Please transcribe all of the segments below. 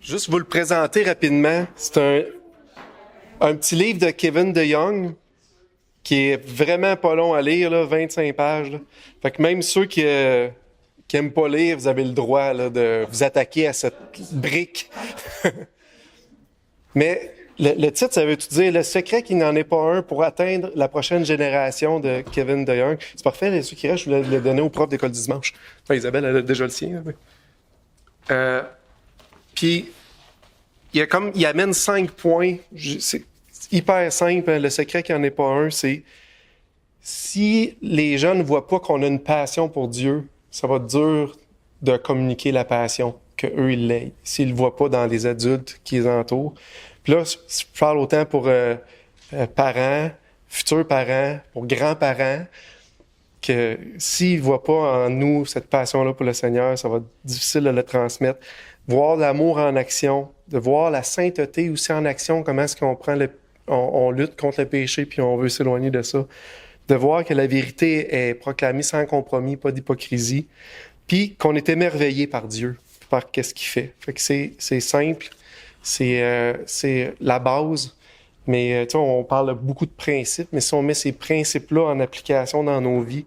Juste vous le présenter rapidement. C'est un petit livre de Kevin DeYoung qui est vraiment pas long à lire, là, 25 pages. Là. Fait que même ceux qui aiment pas lire, vous avez le droit là, de vous attaquer à cette brique. Mais le titre, ça veut tout dire « Le secret qu'il n'en est pas un pour atteindre la prochaine génération de Kevin DeYoung ». C'est parfait, ceux qui restent, je voulais le donner au prof d'école du dimanche. Enfin, Isabelle, elle a déjà le sien. Puis, il amène 5 points. C'est hyper simple. Hein, le secret qu'il n'en est pas un, c'est si les gens ne voient pas qu'on a une passion pour Dieu, ça va être dur de communiquer la passion qu'eux, ils l'aient. S'ils ne le voient pas dans les adultes qui les entourent. Puis là, je parle autant pour parents, futurs parents, pour grands-parents, que s'ils ne voient pas en nous cette passion-là pour le Seigneur, ça va être difficile de le transmettre. Voir l'amour en action, de voir la sainteté aussi en action, comment est-ce qu'on prend on lutte contre le péché puis on veut s'éloigner de ça. De voir que la vérité est proclamée sans compromis, pas d'hypocrisie, puis qu'on est émerveillé par Dieu, par qu'est-ce qu'il fait. Fait que c'est simple, c'est la base, mais tu sais, on parle de beaucoup de principes, mais si on met ces principes-là en application dans nos vies,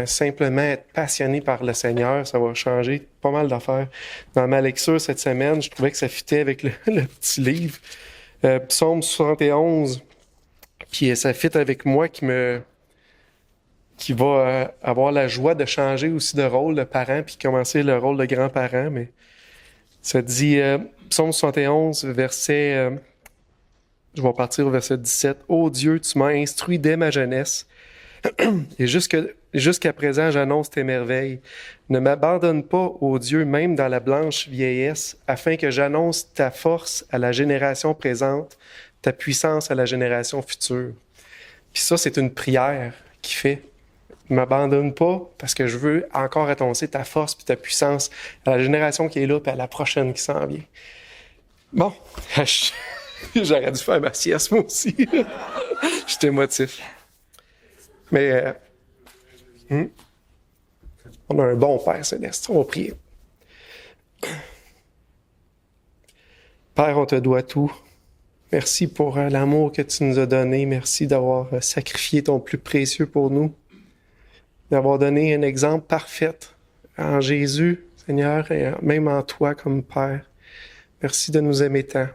simplement être passionné par le Seigneur, ça va changer pas mal d'affaires. Dans ma lecture cette semaine, je trouvais que ça fitait avec le petit livre. Psaume 71, puis ça fit avec moi qui va avoir la joie de changer aussi de rôle de parent puis commencer le rôle de grand-parent. Mais ça dit, Psaume 71, verset... je vais partir au verset 17. « Ô Dieu, tu m'as instruit dès ma jeunesse, et jusqu'à présent, j'annonce tes merveilles. Ne m'abandonne pas, ô Dieu, même dans la blanche vieillesse, afin que j'annonce ta force à la génération présente, ta puissance à la génération future. » Puis ça, c'est une prière qui fait « Ne m'abandonne pas parce que je veux encore annoncer ta force puis ta puissance à la génération qui est là puis à la prochaine qui s'en vient. » Bon, j'aurais dû faire ma sieste, moi aussi. J'étais émotif. Mais on a un bon Père Céleste. On va prier. Père, on te doit tout. Merci pour l'amour que tu nous as donné. Merci d'avoir sacrifié ton plus précieux pour nous. D'avoir donné un exemple parfait en Jésus, Seigneur, et même en toi comme Père. Merci de nous aimer tant.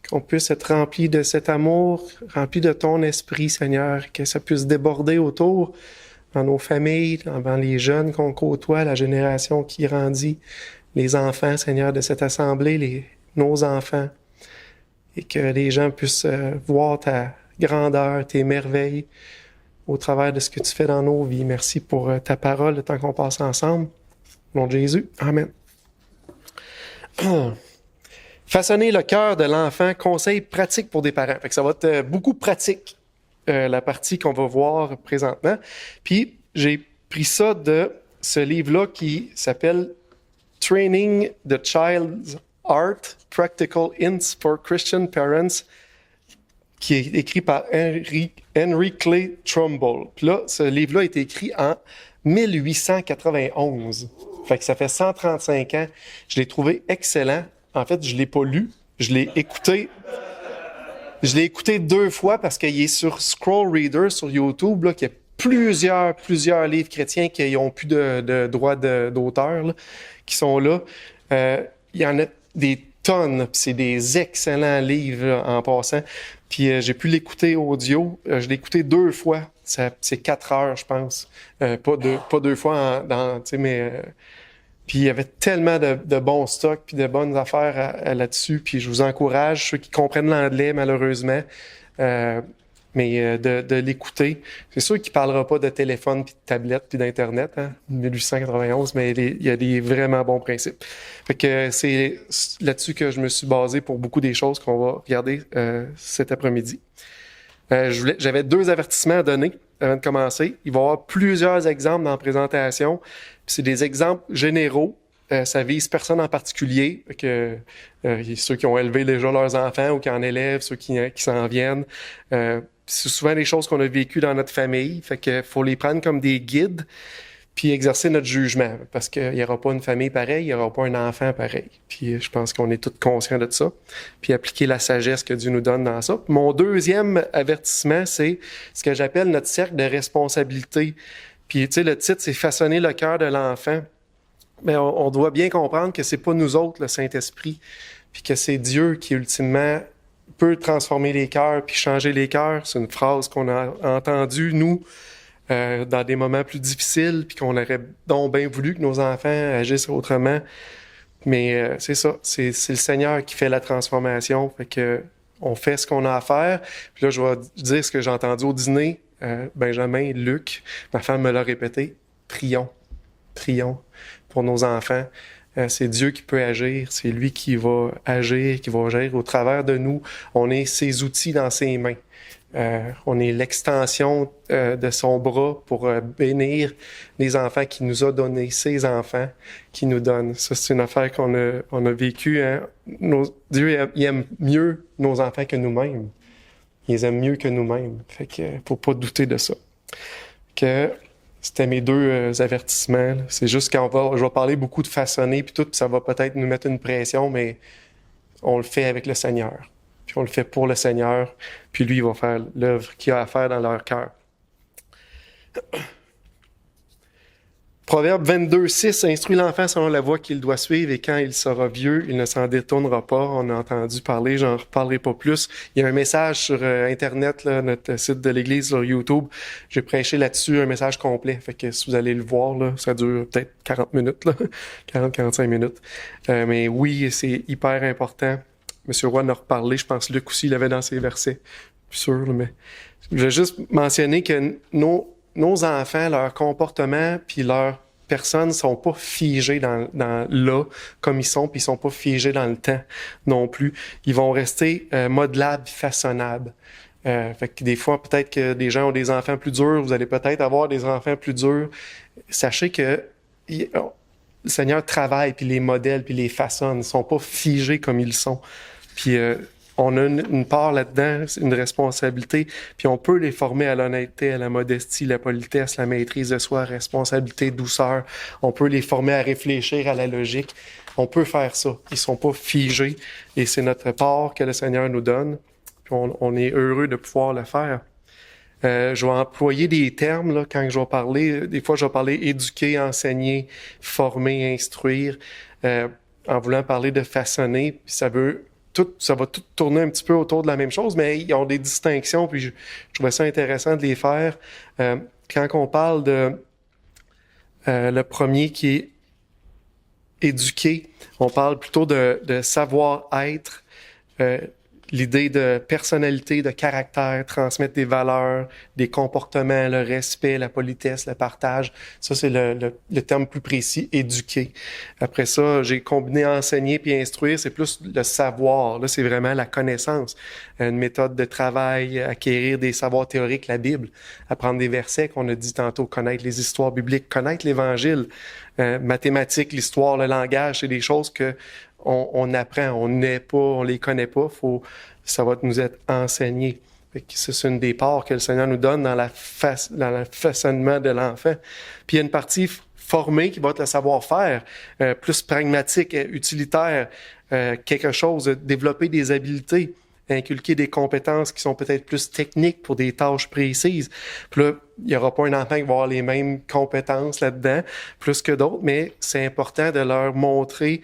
Qu'on puisse être rempli de cet amour, rempli de ton esprit, Seigneur, que ça puisse déborder autour dans nos familles, dans les jeunes qu'on côtoie, la génération qui grandit, les enfants, Seigneur, de cette assemblée, nos enfants, et que les gens puissent voir ta grandeur, tes merveilles au travers de ce que tu fais dans nos vies. Merci pour ta parole, le temps qu'on passe ensemble. Au nom de Jésus, Amen. Façonner le cœur de l'enfant, conseil pratique pour des parents. Fait que ça va être beaucoup pratique, la partie qu'on va voir présentement. Puis, j'ai pris ça de ce livre-là qui s'appelle « Training the Child's Art, Practical Hints for Christian Parents », qui est écrit par Henry Clay Trumbull. Puis là, ce livre-là a été écrit en 1891. Fait que ça fait 135 ans. Je l'ai trouvé excellent. En fait, je l'ai pas lu. Je l'ai écouté 2 fois parce qu'il est sur Scroll Reader sur YouTube, là, qu'il y a plusieurs livres chrétiens qui n'ont plus de droits d'auteur, là, qui sont là. Il y en a des tonnes, puis c'est des excellents livres là, en passant. Puis j'ai pu l'écouter audio. Je l'ai écouté 2 fois. C'est 4 heures, je pense. Pas deux fois mais... Puis il y avait tellement de bons stocks puis de bonnes affaires là-dessus. Puis je vous encourage, ceux qui comprennent l'anglais, malheureusement, mais de l'écouter. C'est sûr qu'il ne parlera pas de téléphone, puis de tablette, puis d'Internet, hein, 1891, mais il y a des vraiment bons principes. Fait que c'est là-dessus que je me suis basé pour beaucoup des choses qu'on va regarder cet après-midi. J'avais 2 avertissements à donner avant de commencer. Il va y avoir plusieurs exemples dans la présentation. Puis c'est des exemples généraux. Ça vise personne en particulier. Ceux qui ont élevé déjà leurs enfants ou qui en élèvent, ceux qui s'en viennent. C'est souvent des choses qu'on a vécues dans notre famille. Fait que faut les prendre comme des guides. puis exercer notre jugement, parce qu'il n'y aura pas une famille pareille, il n'y aura pas un enfant pareil. Puis je pense qu'on est tous conscients de ça, puis appliquer la sagesse que Dieu nous donne dans ça. Mon deuxième avertissement, c'est ce que j'appelle notre cercle de responsabilité. Puis tu sais, le titre, c'est « Façonner le cœur de l'enfant ». Mais on doit bien comprendre que c'est pas nous autres, le Saint-Esprit, puis que c'est Dieu qui, ultimement, peut transformer les cœurs puis changer les cœurs. C'est une phrase qu'on a entendue, nous, dans des moments plus difficiles, puis qu'on aurait donc bien voulu que nos enfants agissent autrement. Mais c'est ça, c'est le Seigneur qui fait la transformation. Fait que on fait ce qu'on a à faire. Puis là, je vais dire ce que j'ai entendu au dîner. Benjamin, Luc, ma femme me l'a répété. Prions. Prions pour nos enfants. C'est Dieu qui peut agir. C'est lui qui va agir au travers de nous. On est ses outils dans ses mains. On est l'extension de son bras pour bénir les enfants qu'il nous a donnés, ses enfants qui nous donnent. Ça, c'est une affaire qu'on a vécue. Hein? Dieu il aime mieux nos enfants que nous-mêmes. Il les aime mieux que nous-mêmes. Fait que faut pas douter de ça. Que c'était mes deux avertissements. Là. C'est juste je vais parler beaucoup de façonner puis tout, puis ça va peut-être nous mettre une pression, mais on le fait avec le Seigneur. Puis on le fait pour le Seigneur, puis lui, il va faire l'œuvre qu'il a à faire dans leur cœur. Proverbe 22:6, « Instruis l'enfant selon la voie qu'il doit suivre, et quand il sera vieux, il ne s'en détournera pas. » On a entendu parler, j'en reparlerai pas plus. Il y a un message sur Internet, là, notre site de l'Église sur YouTube. J'ai prêché là-dessus un message complet. Fait que si vous allez le voir, là, ça dure peut-être 40 minutes, là, 40-45 minutes. Mais oui, c'est hyper important. Monsieur Roy en a reparlé, je pense Luc aussi, il l'avait dans ses versets. Plus sûr, là, mais je vais juste mentionner que nos enfants, leur comportement puis leurs personnes sont pas figés dans là comme ils sont, puis ils sont pas figés dans le temps non plus. Ils vont rester modelables, façonnables. Fait que des fois, peut-être que des gens ont des enfants plus durs, vous allez peut-être avoir des enfants plus durs. Sachez que le Seigneur travaille, puis les modèles, puis les façonne. Ils sont pas figés comme ils sont. Puis on a une part là-dedans, une responsabilité, puis on peut les former à l'honnêteté, à la modestie, la politesse, la maîtrise de soi, responsabilité, douceur. On peut les former à réfléchir à la logique. On peut faire ça. Ils sont pas figés, et c'est notre part que le Seigneur nous donne. Puis on est heureux de pouvoir le faire. Je vais employer des termes là, quand je vais parler. Des fois, je vais parler éduquer, enseigner, former, instruire, en voulant parler de façonner. Puis ça va tout tourner un petit peu autour de la même chose, mais ils ont des distinctions, puis je trouvais ça intéressant de les faire. Quand on parle de le premier qui est éduquer, on parle plutôt de savoir-être, l'idée de personnalité, de caractère, transmettre des valeurs, des comportements, le respect, la politesse, le partage. Ça, c'est le terme plus précis, éduquer. Après ça, j'ai combiné enseigner puis instruire, c'est plus le savoir. Là, c'est vraiment la connaissance, une méthode de travail, acquérir des savoirs théoriques, la Bible, apprendre des versets qu'on a dit tantôt, connaître les histoires bibliques, connaître l'Évangile, mathématiques, l'histoire, le langage, c'est des choses que on apprend, on n'est pas, on les connaît pas, ça va nous être enseigné. Fait que c'est une des parts que le Seigneur nous donne dans le façonnement de l'enfant. Puis il y a une partie formée qui va être le savoir-faire, plus pragmatique, utilitaire, quelque chose, développer des habiletés, inculquer des compétences qui sont peut-être plus techniques pour des tâches précises. Puis là, il n'y aura pas un enfant qui va avoir les mêmes compétences là-dedans, plus que d'autres, mais c'est important de leur montrer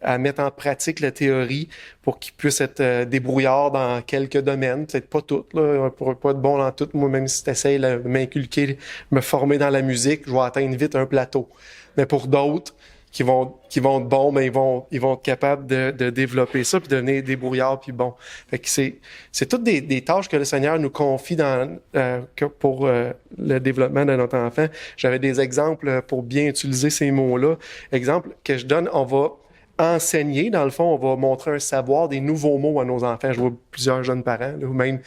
à mettre en pratique la théorie pour qu'ils puissent être débrouillards dans quelques domaines, peut-être pas toutes, là, on pourrait pas être bon dans tout. Moi, même si tu essaies de m'inculquer, me former dans la musique, je vais atteindre vite un plateau. Mais pour d'autres qui vont être bons, mais ils vont être capables de développer ça puis devenir débrouillards puis bon. Fait que c'est toutes des tâches que le Seigneur nous confie pour le développement de notre enfant. J'avais des exemples pour bien utiliser ces mots-là. Exemple que je donne, on va enseigner, dans le fond, on va montrer un savoir, des nouveaux mots à nos enfants. Je vois plusieurs jeunes parents, là, ou même,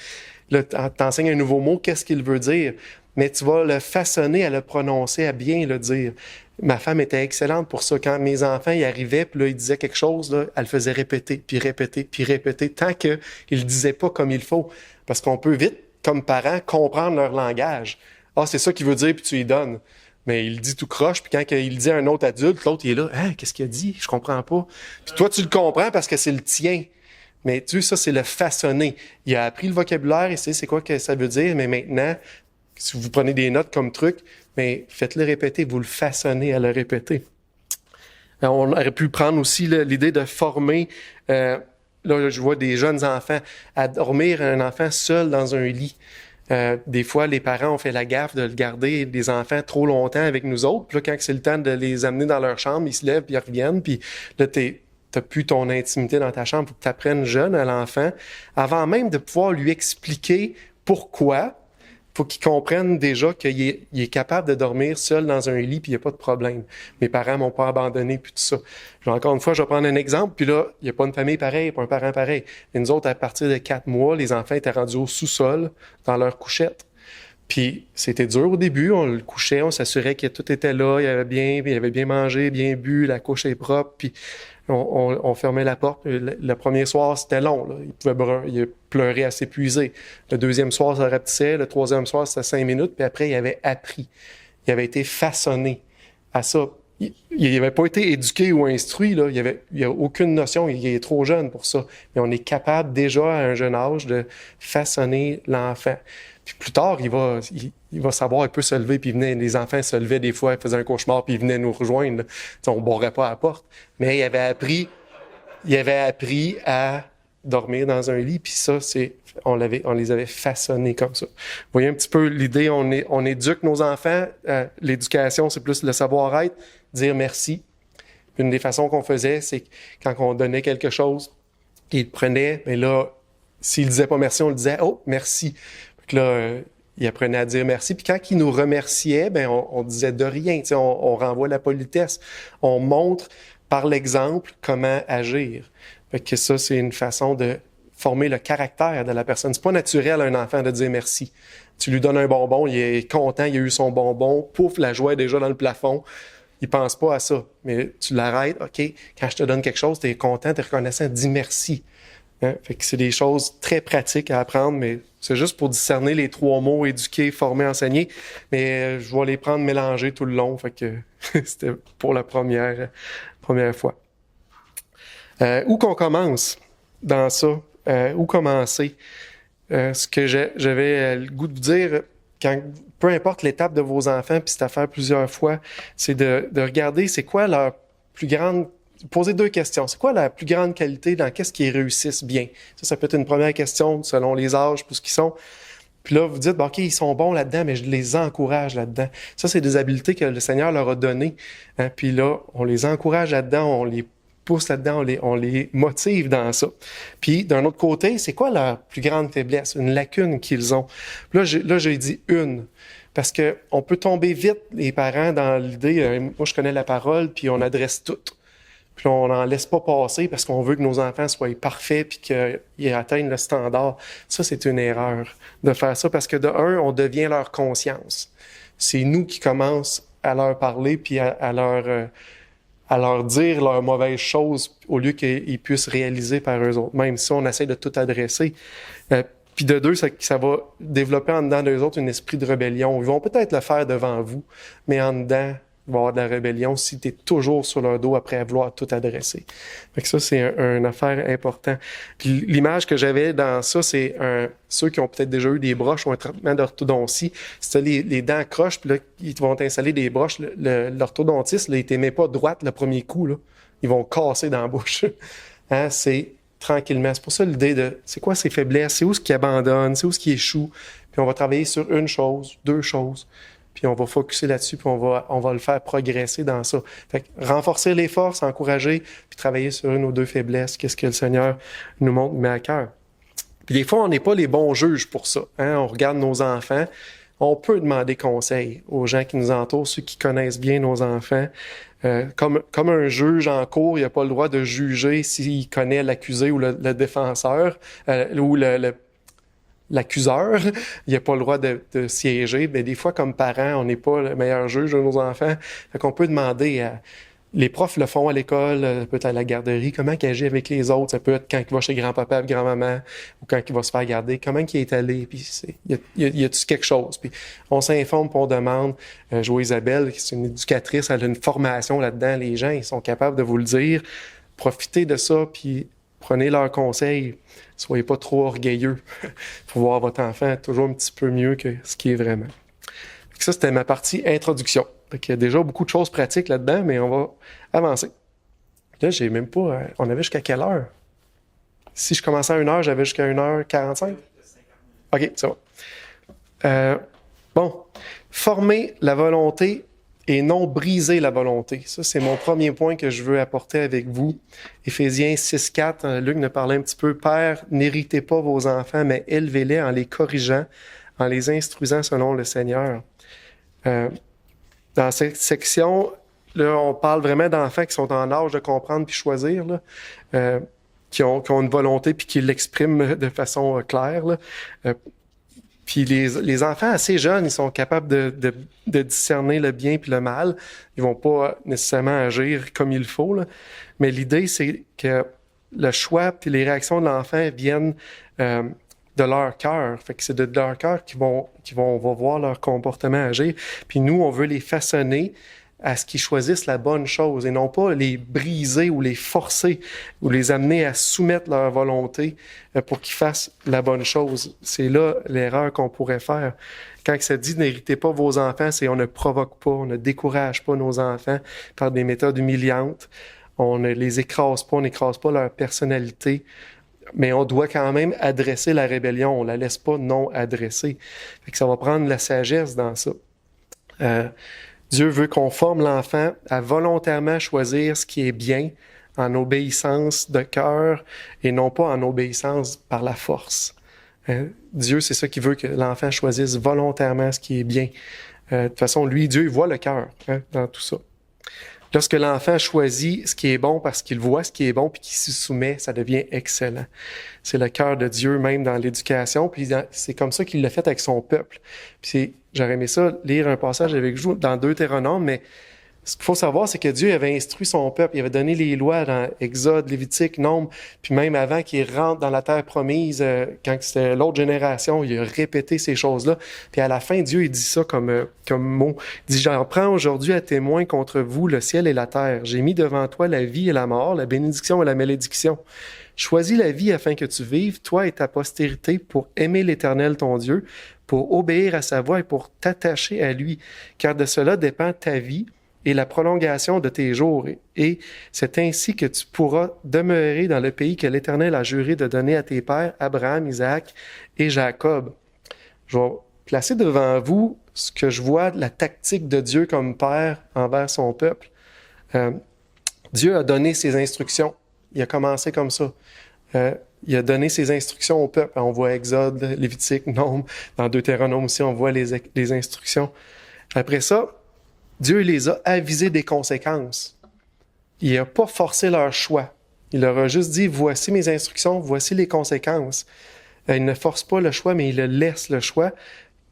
là, t'enseignes un nouveau mot, qu'est-ce qu'il veut dire? Mais tu vas le façonner à le prononcer, à bien le dire. Ma femme était excellente pour ça. Quand mes enfants y arrivaient, puis là, ils disaient quelque chose, là, elle faisait répéter, puis répéter, puis répéter, tant qu'ils ne disaient pas comme il faut. Parce qu'on peut vite, comme parents, comprendre leur langage. Ah, c'est ça qu'il veut dire, puis tu y donnes. Mais il le dit tout croche, puis quand il le dit à un autre adulte, l'autre, il est là, « Hein, qu'est-ce qu'il a dit? Je comprends pas. » Puis toi, tu le comprends parce que c'est le tien. Mais tu sais, ça, c'est le façonner. Il a appris le vocabulaire, il sait c'est quoi que ça veut dire, mais maintenant, si vous prenez des notes comme truc, mais faites-le répéter, vous le façonnez à le répéter. On aurait pu prendre aussi l'idée de former, là je vois des jeunes enfants, à dormir un enfant seul dans un lit. Des fois, les parents ont fait la gaffe de le garder des enfants trop longtemps avec nous autres. Puis là, quand c'est le temps de les amener dans leur chambre, ils se lèvent puis ils reviennent. Puis là, t'as plus ton intimité dans ta chambre. Faut que tu apprennes jeune à l'enfant, avant même de pouvoir lui expliquer pourquoi. Faut qu'il comprenne déjà qu'il est capable de dormir seul dans un lit puis il n'y a pas de problème. Mes parents m'ont pas abandonné puis tout ça. Encore une fois, je vais prendre un exemple, puis là, il n'y a pas une famille pareille, pas un parent pareil. Mais nous autres, à partir de 4 mois, les enfants étaient rendus au sous-sol, dans leur couchette. Puis c'était dur au début, on le couchait, on s'assurait que tout était là, il avait bien mangé, bien bu, la couche est propre, puis on fermait la porte. Le premier soir, c'était long, là. Il pleurait à s'épuiser. Le deuxième soir, ça rapetissait. Le troisième soir, c'était 5 minutes, puis après, il avait appris. Il avait été façonné à ça. Il n'avait pas été éduqué ou instruit, là. Il a aucune notion, il est trop jeune pour ça. Mais on est capable déjà, à un jeune âge, de façonner l'enfant. Puis plus tard, il va savoir, il peut se lever, puis les enfants se levaient des fois, ils faisaient un cauchemar, puis ils venaient nous rejoindre. On ne barrait pas à la porte. Mais il avait appris à dormir dans un lit, puis ça, on les avait façonnés comme ça. Vous voyez un petit peu l'idée, on éduque nos enfants. L'éducation, c'est plus le savoir-être, dire merci. Une des façons qu'on faisait, c'est quand on donnait quelque chose, il prenait, mais là, s'il disait pas merci, on le disait « Oh, merci ». Là, il apprenait à dire merci. Puis quand il nous remerciait, ben on disait de rien. On renvoie la politesse. On montre par l'exemple comment agir. Fait que ça, c'est une façon de former le caractère de la personne. C'est pas naturel à un enfant de dire merci. Tu lui donnes un bonbon, il est content, il a eu son bonbon, pouf, la joie est déjà dans le plafond. Il pense pas à ça. Mais tu l'arrêtes, OK, quand je te donne quelque chose, tu es content, tu es reconnaissant, dis merci. Hein? Fait que c'est des choses très pratiques à apprendre, mais c'est juste pour discerner les 3 mots, éduquer, former, enseigner. Mais je vais les prendre mélangés tout le long. Fait que c'était pour la première fois. Où qu'on commence dans ça? Où commencer? Ce que j'avais le goût de vous dire, peu importe l'étape de vos enfants, puis c'est à faire plusieurs fois, c'est de regarder c'est quoi leur plus grande. Poser 2 questions. C'est quoi la plus grande qualité dans qu'est-ce qu'ils réussissent bien? Ça peut être une première question selon les âges, pour ce qu'ils sont. Puis là, vous dites, OK, ils sont bons là-dedans, mais je les encourage là-dedans. Ça, c'est des habiletés que le Seigneur leur a données. Hein? Puis là, on les encourage là-dedans, on les pousse là-dedans, on les motive dans ça. Puis, d'un autre côté, c'est quoi leur plus grande faiblesse, une lacune qu'ils ont? Là, j'ai dit une. Parce que on peut tomber vite, les parents, dans l'idée, moi, je connais la parole, puis on adresse tout. Puis on n'en laisse pas passer parce qu'on veut que nos enfants soient parfaits puis qu'ils atteignent le standard. Ça, c'est une erreur de faire ça parce que de un, on devient leur conscience. C'est nous qui commençons à leur parler puis à leur dire leurs mauvaises choses au lieu qu'ils puissent réaliser par eux autres. Même si on essaie de tout adresser. Puis de deux, ça va développer en dedans d'eux autres un esprit de rébellion. Ils vont peut-être le faire devant vous, mais en dedans, il va y avoir de la rébellion si tu es toujours sur leur dos après vouloir tout adresser. Fait que ça, c'est une affaire importante. Puis l'image que j'avais dans ça, c'est ceux qui ont peut-être déjà eu des broches ou un traitement d'orthodontie. Si tu as les dents croches, puis là, ils vont t'installer des broches, l'orthodontiste, là, il ne t'émet pas droite le premier coup. Là. Ils vont casser dans la bouche. Hein, c'est tranquillement. C'est pour ça l'idée de c'est quoi ses faiblesses, c'est où ce qui abandonne, c'est où ce qui échoue. Puis on va travailler sur une chose, 2 choses. Puis on va focusser là-dessus, puis on va le faire progresser dans ça. Fait que renforcer les forces, encourager, puis travailler sur une ou 2 faiblesses. Qu'est-ce que le Seigneur nous montre, met à cœur. Puis des fois, on n'est pas les bons juges pour ça. Hein? On regarde nos enfants. On peut demander conseil aux gens qui nous entourent, ceux qui connaissent bien nos enfants. Comme un juge en cour, il n'a pas le droit de juger s'il connaît l'accusé ou le défenseur ou l'accuseur, il n'a pas le droit de siéger. Mais des fois, comme parents, on n'est pas le meilleur juge de nos enfants. Fait qu'on peut demander les profs le font à l'école, peut-être à la garderie, comment il agit avec les autres, ça peut être quand il va chez grand-papa et grand-maman, ou quand il va se faire garder, comment il est allé, puis y a-tu quelque chose? Puis on s'informe, puis on demande. Jo Isabelle, qui est une éducatrice, elle a une formation là-dedans, les gens, ils sont capables de vous le dire. Profitez de ça, puis prenez leurs conseils. Soyez pas trop orgueilleux pour voir votre enfant toujours un petit peu mieux que ce qui est vraiment. Ça, c'était ma partie introduction. Il y a déjà beaucoup de choses pratiques là-dedans, mais on va avancer. Là, j'ai même pas... on avait jusqu'à quelle heure? Si je commençais à 1h, j'avais jusqu'à 1h45? OK, ça va. Bon. Former la volonté et non briser la volonté. Ça, c'est mon premier point que je veux apporter avec vous. Éphésiens 6,4, Luc nous parlait un petit peu. « Père, n'héritez pas vos enfants, mais élevez-les en les corrigeant, en les instruisant selon le Seigneur. » Dans cette section, là, on parle vraiment d'enfants qui sont en âge de comprendre puis choisir, là, qui ont une volonté puis qui l'expriment de façon claire. Là. Puis les enfants assez jeunes, ils sont capables de discerner le bien puis le mal. Ils vont pas nécessairement agir comme il faut, là. Mais l'idée, c'est que le choix puis les réactions de l'enfant viennent de leur cœur. Fait que c'est de leur cœur on va voir leur comportement agir. Puis nous, on veut les façonner à ce qu'ils choisissent la bonne chose et non pas les briser ou les forcer ou les amener à soumettre leur volonté pour qu'ils fassent la bonne chose. C'est là l'erreur qu'on pourrait faire. Quand ça dit « n'héritez pas vos enfants », c'est on ne provoque pas, on ne décourage pas nos enfants par des méthodes humiliantes. On ne les écrase pas, on n'écrase pas leur personnalité. Mais on doit quand même adresser la rébellion. On la laisse pas non adressée. Fait que ça va prendre la sagesse dans ça. Dieu veut qu'on forme l'enfant à volontairement choisir ce qui est bien en obéissance de cœur et non pas en obéissance par la force. Dieu, c'est ça qu'il veut, que l'enfant choisisse volontairement ce qui est bien. De toute façon, lui, Dieu, il voit le cœur dans tout ça. Lorsque l'enfant choisit ce qui est bon parce qu'il voit ce qui est bon puis qu'il s'y soumet, ça devient excellent. C'est le cœur de Dieu même dans l'éducation, puis c'est comme ça qu'il l'a fait avec son peuple. Puis j'aurais aimé ça, lire un passage avec vous dans Deutéronome, mais ce qu'il faut savoir, c'est que Dieu avait instruit son peuple, il avait donné les lois dans Exode, Lévitique, Nombre, puis même avant qu'il rentre dans la terre promise, quand c'était l'autre génération, il a répété ces choses-là. Puis à la fin, Dieu, il dit ça comme mot. Il dit « J'en prends aujourd'hui à témoin contre vous le ciel et la terre. J'ai mis devant toi la vie et la mort, la bénédiction et la malédiction. Choisis la vie afin que tu vives, toi et ta postérité, pour aimer l'Éternel ton Dieu, pour obéir à sa voix et pour t'attacher à lui, car de cela dépend ta vie et la prolongation de tes jours. Et c'est ainsi que tu pourras demeurer dans le pays que l'Éternel a juré de donner à tes pères, Abraham, Isaac et Jacob. » Je vais placer devant vous ce que je vois de la tactique de Dieu comme père envers son peuple. Dieu a donné ses instructions. Il a commencé comme ça. Il a donné ses instructions au peuple. On voit Exode, Lévitique, Nombre. Dans Deutéronome aussi, on voit les instructions. Après ça, Dieu les a avisés des conséquences. Il n'a pas forcé leur choix. Il leur a juste dit, voici mes instructions, voici les conséquences. Il ne force pas le choix, mais il laisse le choix.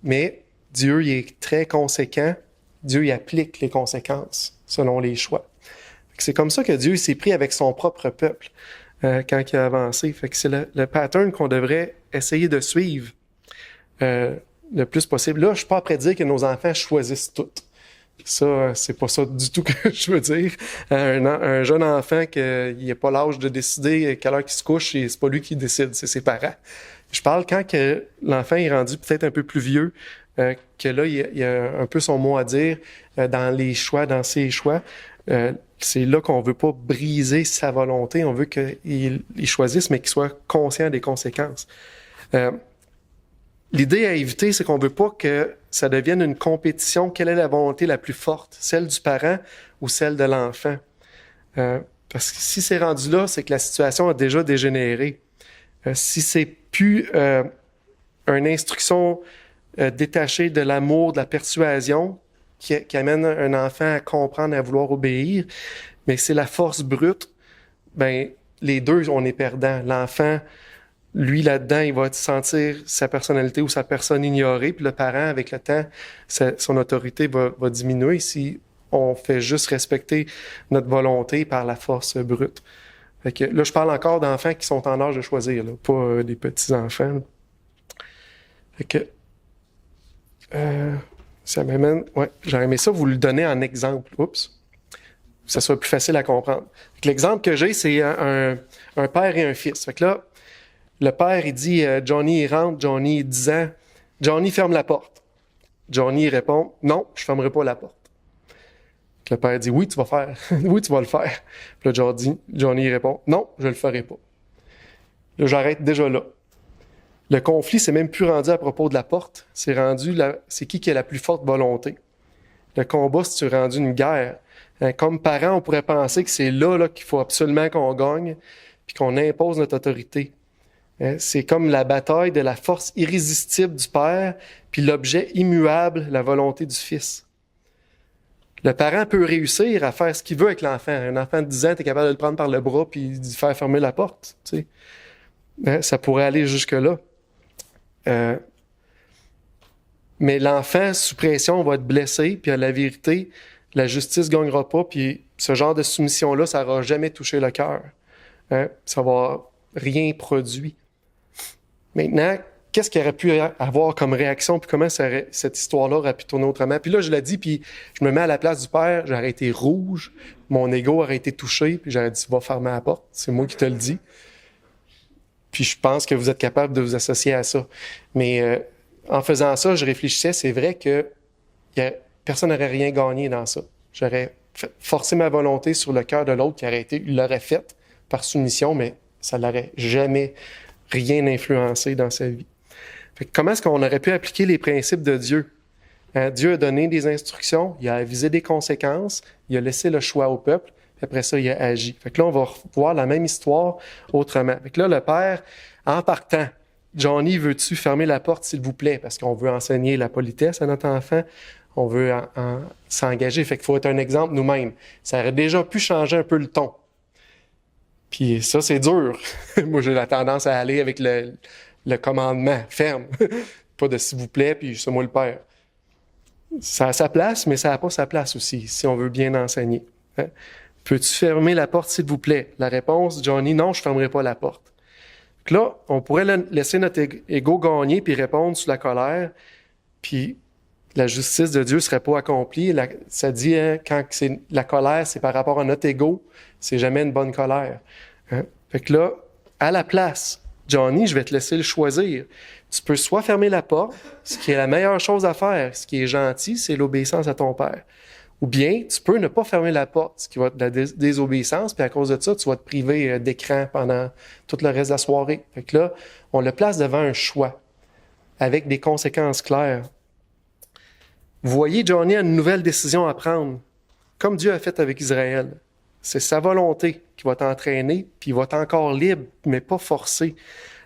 Mais Dieu, il est très conséquent. Dieu, il applique les conséquences selon les choix. C'est comme ça que Dieu s'est pris avec son propre peuple quand il a avancé. Fait que c'est le pattern qu'on devrait essayer de suivre le plus possible. Là, je suis pas prêt à dire que nos enfants choisissent tout. Ça, c'est pas ça du tout que je veux dire. Un jeune enfant qu'il n'a pas l'âge de décider quelle heure il se couche, et c'est pas lui qui décide, c'est ses parents. Je parle quand que l'enfant est rendu peut-être un peu plus vieux, que là, il a un peu son mot à dire dans les choix, dans ses choix. C'est là qu'on veut pas briser sa volonté, on veut qu'il choisisse, mais qu'il soit conscient des conséquences. L'idée à éviter, c'est qu'on veut pas que ça devienne une compétition. Quelle est la volonté la plus forte? Celle du parent ou celle de l'enfant? Parce que si c'est rendu là, c'est que la situation a déjà dégénéré. Si c'est plus une instruction détachée de l'amour, de la persuasion, qui amène un enfant à comprendre, à vouloir obéir, mais c'est la force brute, ben les deux, on est perdants. L'enfant, lui, là-dedans, il va sentir sa personnalité ou sa personne ignorée, puis le parent, avec le temps, son autorité va diminuer si on fait juste respecter notre volonté par la force brute. Fait que là, je parle encore d'enfants qui sont en âge de choisir, là, pas des petits-enfants. Là. Fait que ça m'amène... Ouais, j'aurais aimé ça vous le donner en exemple. Oups. Ça soit plus facile à comprendre. L'exemple que j'ai, c'est un père et un fils. Fait que là, le père, il dit, Johnny, il rentre, Johnny, il 10 ans, Johnny, ferme la porte. Johnny, il répond, non, je fermerai pas la porte. Le père dit, oui, tu vas faire. Oui, tu vas le faire. Puis là, Johnny, il répond, non, je le ferai pas. Là, j'arrête déjà là. Le conflit, c'est même plus rendu à propos de la porte. C'est rendu, c'est qui a la plus forte volonté. Le combat, c'est rendu une guerre. Comme parents, on pourrait penser que c'est là qu'il faut absolument qu'on gagne, puis qu'on impose notre autorité. C'est comme la bataille de la force irrésistible du père, puis l'objet immuable, la volonté du fils. Le parent peut réussir à faire ce qu'il veut avec l'enfant. Un enfant de 10 ans, tu es capable de le prendre par le bras puis de faire fermer la porte. Tu sais. Ça pourrait aller jusque-là. Mais l'enfant, sous pression, va être blessé, puis à la vérité, la justice ne gagnera pas, puis ce genre de soumission-là, ça n'aura jamais touché le cœur. Ça va rien produit. Maintenant, qu'est-ce qu'il aurait pu avoir comme réaction, puis comment cette histoire-là aurait pu tourner autrement? Puis là, je l'ai dit, puis je me mets à la place du père, j'aurais été rouge, mon ego aurait été touché, puis j'aurais dit, va fermer la porte, c'est moi qui te le dis. Puis je pense que vous êtes capable de vous associer à ça. Mais en faisant ça, je réfléchissais, c'est vrai que personne n'aurait rien gagné dans ça. J'aurais forcé ma volonté sur le cœur de l'autre il l'aurait fait par soumission, mais ça l'aurait jamais rien influencé dans sa vie. Fait que comment est-ce qu'on aurait pu appliquer les principes de Dieu? Dieu a donné des instructions, il a avisé des conséquences, il a laissé le choix au peuple, puis après ça, il a agi. Fait que là, on va voir la même histoire autrement. Fait que là, le père, en partant, Johnny, veux-tu fermer la porte, s'il vous plaît? Parce qu'on veut enseigner la politesse à notre enfant, on veut s'engager. Fait qu'il faut être un exemple nous-mêmes. Ça aurait déjà pu changer un peu le ton. Puis ça, c'est dur. Moi, j'ai la tendance à aller avec le commandement ferme. Pas de s'il vous plaît, puis c'est moi le père. Ça a sa place, mais ça n'a pas sa place aussi, si on veut bien enseigner. Hein? Peux-tu fermer la porte, s'il vous plaît? La réponse, Johnny, non, je ne fermerai pas la porte. Donc là, on pourrait laisser notre ego gagner puis répondre sous la colère, puis la justice de Dieu ne serait pas accomplie. Ça dit, hein, quand c'est la colère, c'est par rapport à notre ego, c'est jamais une bonne colère. Hein? Fait que là, à la place, Johnny, je vais te laisser le choisir. Tu peux soit fermer la porte, ce qui est la meilleure chose à faire, ce qui est gentil, c'est l'obéissance à ton père. Ou bien, tu peux ne pas fermer la porte, ce qui va être de la désobéissance, puis à cause de ça, tu vas te priver d'écran pendant tout le reste de la soirée. Fait que là, on le place devant un choix, avec des conséquences claires. Vous voyez, Johnny a une nouvelle décision à prendre, comme Dieu a fait avec Israël. C'est sa volonté qui va t'entraîner, puis il va être encore libre, mais pas forcé.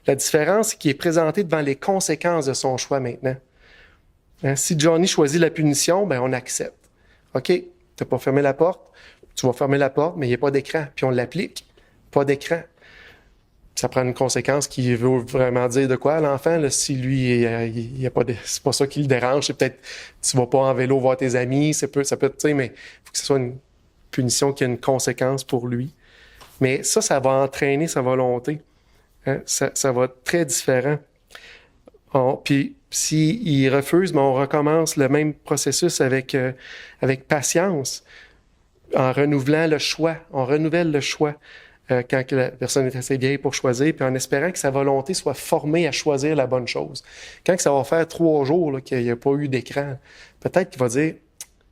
La différence, c'est qu'il est présenté devant les conséquences de son choix maintenant. Hein? Si Johnny choisit la punition, ben on accepte. OK, tu n'as pas fermé la porte, tu vas fermer la porte, mais il n'y a pas d'écran, puis on l'applique. Pas d'écran. Ça prend une conséquence qui veut vraiment dire de quoi à l'enfant. Là, si lui, il y a pas c'est pas ça qui le dérange, c'est peut-être tu vas pas en vélo voir tes amis, ça peut être, tu sais, mais il faut que ce soit une punition qui a une conséquence pour lui. Mais ça va entraîner sa volonté. Hein? Ça va être très différent. Puis s'il refuse, mais on recommence le même processus avec patience, en renouvelant le choix. On renouvelle le choix quand la personne est assez vieille pour choisir, puis en espérant que sa volonté soit formée à choisir la bonne chose. Quand ça va faire 3 jours là, qu'il n'y a pas eu d'écran, peut-être qu'il va dire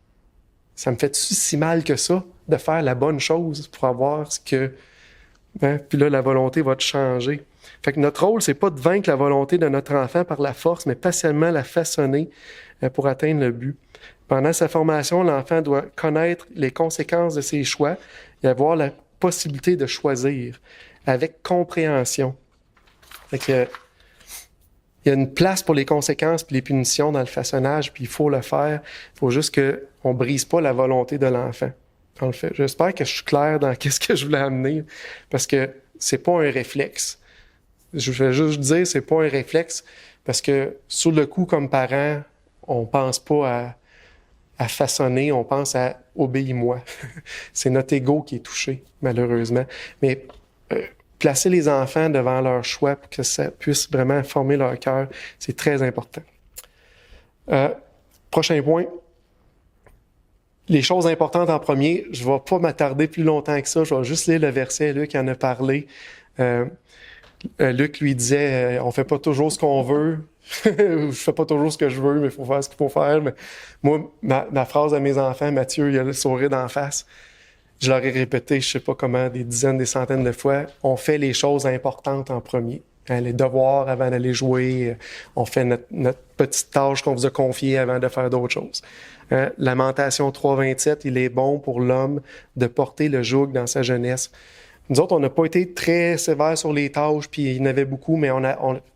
« Ça me fait-tu si mal que ça de faire la bonne chose pour avoir ce que... Hein? » Puis là, la volonté va te changer. Fait que notre rôle, c'est pas de vaincre la volonté de notre enfant par la force, mais patiemment la façonner pour atteindre le but. Pendant sa formation, l'enfant doit connaître les conséquences de ses choix et avoir la possibilité de choisir avec compréhension. Fait que, il y a une place pour les conséquences et les punitions dans le façonnage, puis il faut le faire. Il faut juste qu'on ne brise pas la volonté de l'enfant. On le fait. J'espère que je suis clair dans ce que je voulais amener, parce que c'est pas un réflexe. Je vais juste dire, c'est pas un réflexe, parce que sur le coup, comme parent, on pense pas à façonner, on pense à « obéis-moi ». C'est notre ego qui est touché, malheureusement. Mais placer les enfants devant leur choix pour que ça puisse vraiment former leur cœur, c'est très important. Prochain point. Les choses importantes en premier, je ne vais pas m'attarder plus longtemps que ça, je vais juste lire le verset, Luc en a parlé. Luc lui disait, on fait pas toujours ce qu'on veut, je fais pas toujours ce que je veux, mais il faut faire ce qu'il faut faire. Mais moi, ma phrase à mes enfants, Mathieu, il a le sourire d'en face, je leur ai répété, je sais pas comment, des dizaines, des centaines de fois, on fait les choses importantes en premier. Les devoirs avant d'aller jouer, on fait notre petite tâche qu'on vous a confiée avant de faire d'autres choses. Lamentation 3.27, il est bon pour l'homme de porter le joug dans sa jeunesse. Nous autres, on n'a pas été très sévères sur les tâches, puis il y en avait beaucoup, mais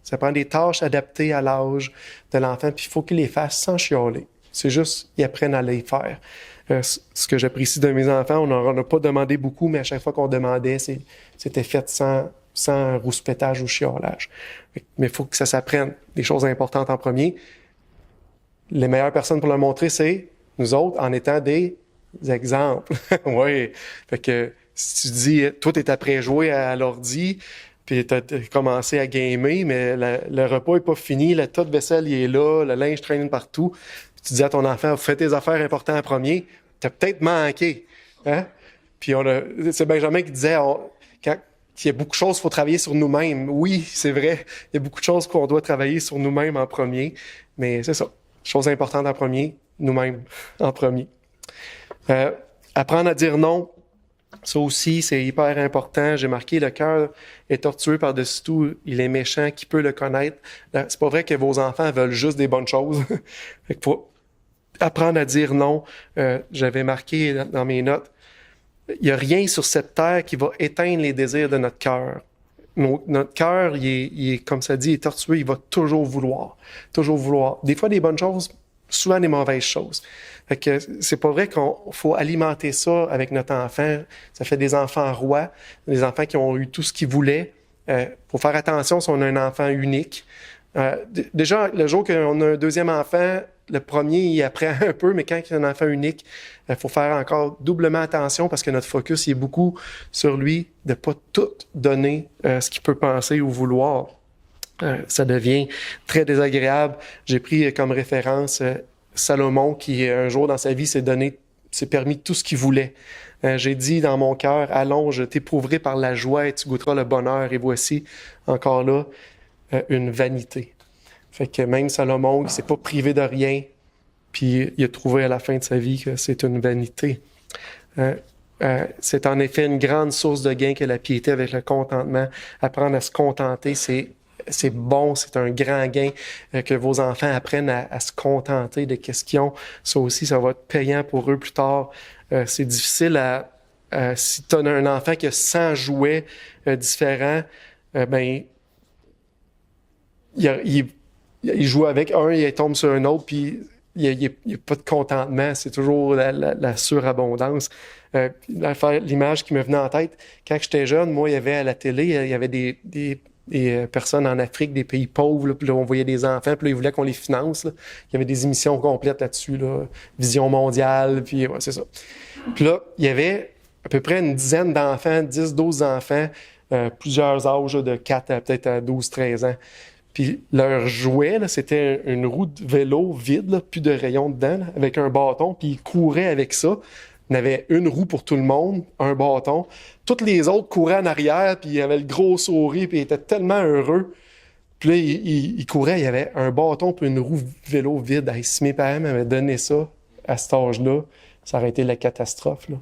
ça prend des tâches adaptées à l'âge de l'enfant, puis il faut qu'il les fasse sans chialer. C'est juste qu'ils apprennent à les faire. Ce que j'apprécie de mes enfants, on n'en a pas demandé beaucoup, mais à chaque fois qu'on demandait, c'était fait sans rouspétage ou chiolage. Mais il faut que ça s'apprenne. Des choses importantes en premier. Les meilleures personnes pour le montrer, c'est nous autres, en étant des exemples. Oui. Fait que si tu dis, toi, t'es après jouer à l'ordi, puis t'as commencé à gamer, mais le repas est pas fini, le tas de vaisselle, il est là, le linge traîne partout. Puis tu dis à ton enfant, fais tes affaires importantes en premier, t'as peut-être manqué. Hein? Puis c'est Benjamin qui disait, quand il y a beaucoup de choses qu'il faut travailler sur nous-mêmes. Oui, c'est vrai, il y a beaucoup de choses qu'on doit travailler sur nous-mêmes en premier, mais c'est ça. Chose importante en premier, nous-mêmes en premier. Apprendre à dire non, ça aussi, c'est hyper important. J'ai marqué, le cœur est tortueux par-dessus tout, il est méchant, qui peut le connaître? C'est pas vrai que vos enfants veulent juste des bonnes choses. Fait qu'il faut apprendre à dire non. J'avais marqué dans mes notes, il n'y a rien sur cette terre qui va éteindre les désirs de notre cœur. Notre cœur, il est, comme ça dit, il est tortueux, il va toujours vouloir. Toujours vouloir. Des fois, des bonnes choses, souvent des mauvaises choses. Fait que c'est pas vrai qu'on faut alimenter ça avec notre enfant. Ça fait des enfants rois, des enfants qui ont eu tout ce qu'ils voulaient. Faut faire attention si on a un enfant unique. Déjà, le jour qu'on a un deuxième enfant, le premier, il apprend un peu, mais quand il y a un enfant unique, il faut faire encore doublement attention parce que notre focus il est beaucoup sur lui, de pas tout donner ce qu'il peut penser ou vouloir. Ça devient très désagréable. J'ai pris comme référence Salomon qui, un jour dans sa vie, s'est permis tout ce qu'il voulait. J'ai dit dans mon cœur, allons, je t'éprouverai par la joie et tu goûteras le bonheur. Et voici, encore là, une vanité. Fait que même Salomon, il ne s'est pas privé de rien, puis il a trouvé à la fin de sa vie que c'est une vanité. C'est en effet une grande source de gain que la piété avec le contentement. Apprendre à se contenter, c'est bon, c'est un grand gain que vos enfants apprennent à se contenter de ce qu'ils ont. Ça aussi, ça va être payant pour eux plus tard. C'est difficile si tu as un enfant qui a 100 jouets différents, il joue avec un, il tombe sur un autre, puis il n'y a pas de contentement. C'est toujours la surabondance. L'image qui me venait en tête, quand j'étais jeune, moi, il y avait à la télé, il y avait des personnes en Afrique, des pays pauvres, là, puis là, on voyait des enfants, puis là, ils voulaient qu'on les finance. Là. Il y avait des émissions complètes là-dessus, là, Vision mondiale, puis ouais, c'est ça. Puis là, il y avait à peu près une dizaine d'enfants, 10, 12 enfants, plusieurs âges, là, de 4 à peut-être à 12, 13 ans. Puis leur jouet, là, c'était une roue de vélo vide, là, plus de rayons dedans, là, avec un bâton, puis ils couraient avec ça. Il y avait une roue pour tout le monde, un bâton. Toutes les autres couraient en arrière, puis il y avait le gros sourire, puis ils étaient tellement heureux. Puis là, ils couraient, il y avait un bâton puis une roue vélo vide. Et si mes parents m'avaient donné ça à cet âge-là, ça aurait été la catastrophe, là.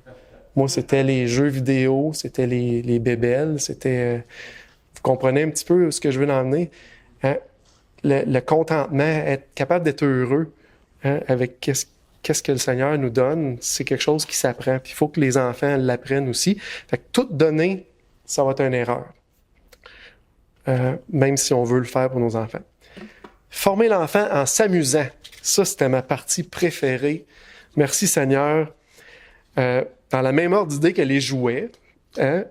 Moi, c'était les jeux vidéo, c'était les bébelles, c'était... vous comprenez un petit peu ce que je veux en venir? Hein? Le contentement, être capable d'être heureux, hein, avec qu'est-ce que le Seigneur nous donne, c'est quelque chose qui s'apprend. Puis il faut que les enfants l'apprennent aussi. Fait que tout donner, ça va être une erreur. Même si on veut le faire pour nos enfants. Former l'enfant en s'amusant. Ça, c'était ma partie préférée. Merci Seigneur. Dans la même ordre d'idée que les jouets, hein,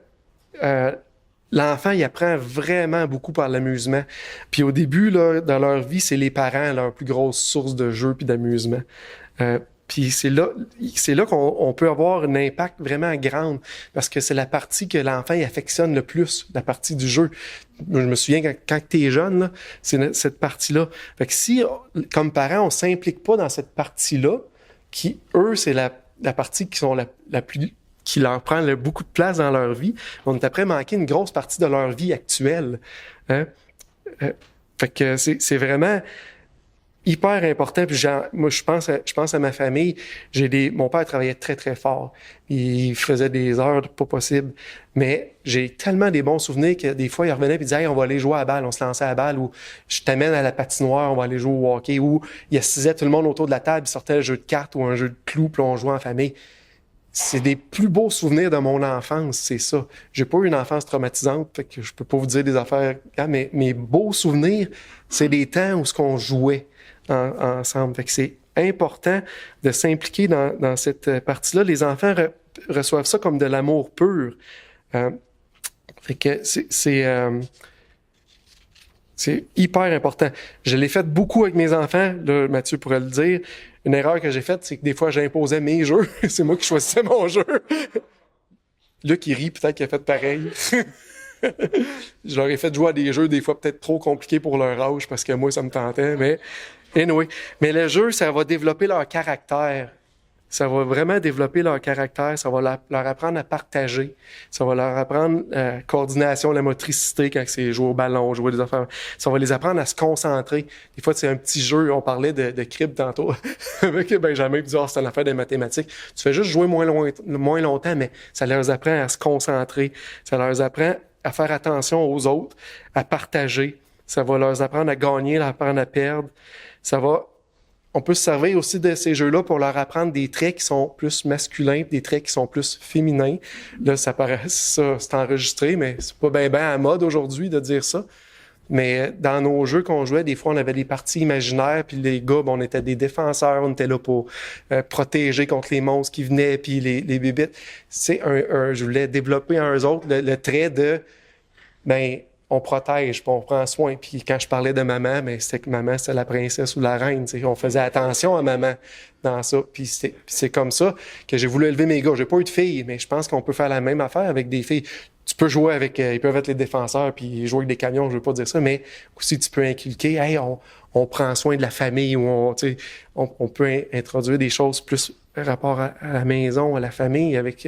l'enfant, il apprend vraiment beaucoup par l'amusement. Puis au début, là, dans leur vie, c'est les parents, leur plus grosse source de jeu puis d'amusement. Puis Puis c'est là qu'on peut avoir un impact vraiment grand, parce que c'est la partie que l'enfant il affectionne le plus, la partie du jeu. Je me souviens quand t'es jeune, là, c'est cette partie-là. Fait que si, comme parents, on s'implique pas dans cette partie-là, qui, eux, c'est la partie qui sont la plus qui leur prend beaucoup de place dans leur vie, on est après manquer une grosse partie de leur vie actuelle. Hein? Fait que c'est vraiment hyper important. Puis moi, je pense à ma famille. Mon père travaillait très, très fort. Il faisait des heures pas possibles. Mais j'ai tellement des bons souvenirs que des fois, il revenait et disait, hey, on va aller jouer à la balle. On se lançait à la balle, ou je t'amène à la patinoire, on va aller jouer au hockey, ou il assisait tout le monde autour de la table, il sortait le jeu de cartes ou un jeu de clous, puis on jouait en famille. C'est des plus beaux souvenirs de mon enfance, c'est ça. J'ai pas eu une enfance traumatisante, fait que je peux pas vous dire des affaires, mais mes beaux souvenirs, c'est des temps où ce qu'on jouait ensemble. Fait que c'est important de s'impliquer dans cette partie-là. Les enfants reçoivent ça comme de l'amour pur. Fait que c'est hyper important. Je l'ai fait beaucoup avec mes enfants, là, Mathieu pourrait le dire. Une erreur que j'ai faite, c'est que des fois, j'imposais mes jeux. C'est moi qui choisissais mon jeu. Luc, il rit, peut-être qu'il a fait pareil. Je leur ai fait jouer à des jeux, des fois peut-être trop compliqués pour leur âge, parce que moi, ça me tentait, mais anyway. Mais le jeu, ça va développer leur caractère. Ça va vraiment développer leur caractère. Ça va leur apprendre à partager. Ça va leur apprendre la coordination, la motricité quand c'est jouer au ballon, jouer des affaires. Ça va les apprendre à se concentrer. Des fois, c'est un petit jeu. On parlait de crib tantôt avec Benjamin. Puis c'est une affaire de mathématiques. Tu fais juste jouer moins longtemps, mais ça leur apprend à se concentrer. Ça leur apprend à faire attention aux autres, à partager. Ça va leur apprendre à gagner, leur apprendre à perdre. On peut se servir aussi de ces jeux-là pour leur apprendre des traits qui sont plus masculins, des traits qui sont plus féminins. Là, ça paraît, ça, c'est enregistré, mais c'est pas bien à mode aujourd'hui de dire ça. Mais dans nos jeux qu'on jouait, des fois, on avait des parties imaginaires, puis les gars, on était des défenseurs, on était là pour protéger contre les monstres qui venaient, puis les bébites. Je voulais développer en eux autres le trait de, on protège, puis on prend soin. Puis quand je parlais de maman, c'était que maman, c'était la princesse ou la reine. T'sais. On faisait attention à maman dans ça. Puis c'est comme ça que j'ai voulu élever mes gars. J'ai pas eu de filles, mais je pense qu'on peut faire la même affaire avec des filles. Tu peux jouer avec... ils peuvent être les défenseurs, puis jouer avec des camions, je veux pas dire ça, mais aussi tu peux inculquer, hey, on prend soin de la famille, ou on peut introduire des choses plus par rapport à la maison, à la famille, avec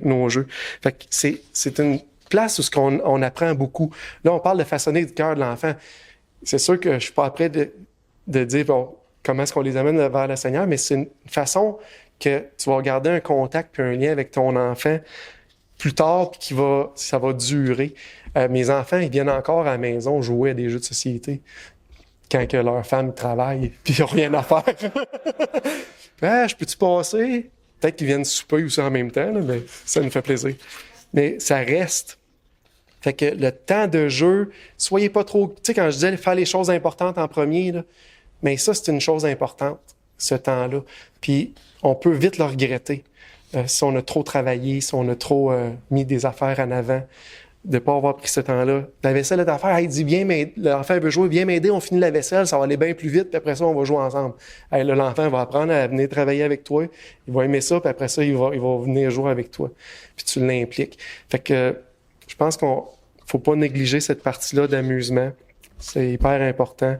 nos jeux. Fait que c'est une place où on apprend beaucoup. Là, on parle de façonner le cœur de l'enfant. C'est sûr que je suis pas prêt de dire comment est-ce qu'on les amène vers le Seigneur, mais c'est une façon que tu vas garder un contact puis un lien avec ton enfant plus tard, puis ça va durer. Mes enfants, ils viennent encore à la maison jouer à des jeux de société quand que leur femme travaille, puis ils n'ont rien à faire. Je peux-tu passer? Peut-être qu'ils viennent souper aussi en même temps, là, mais ça me fait plaisir. Mais ça reste. Fait que le temps de jeu, soyez pas trop... Tu sais, quand je disais faire les choses importantes en premier, là, mais ça, c'est une chose importante, ce temps-là. Puis, on peut vite le regretter si on a trop travaillé, si on a trop mis des affaires en avant, de pas avoir pris ce temps-là. La vaisselle est à faire, il dit, viens m'aider. L'enfant veut jouer, viens m'aider, on finit la vaisselle, ça va aller bien plus vite, puis après ça, on va jouer ensemble. Là, l'enfant va apprendre à venir travailler avec toi, il va aimer ça, puis après ça, il va venir jouer avec toi. Puis tu l'impliques. Fait que je pense qu'on faut pas négliger cette partie-là d'amusement. C'est hyper important.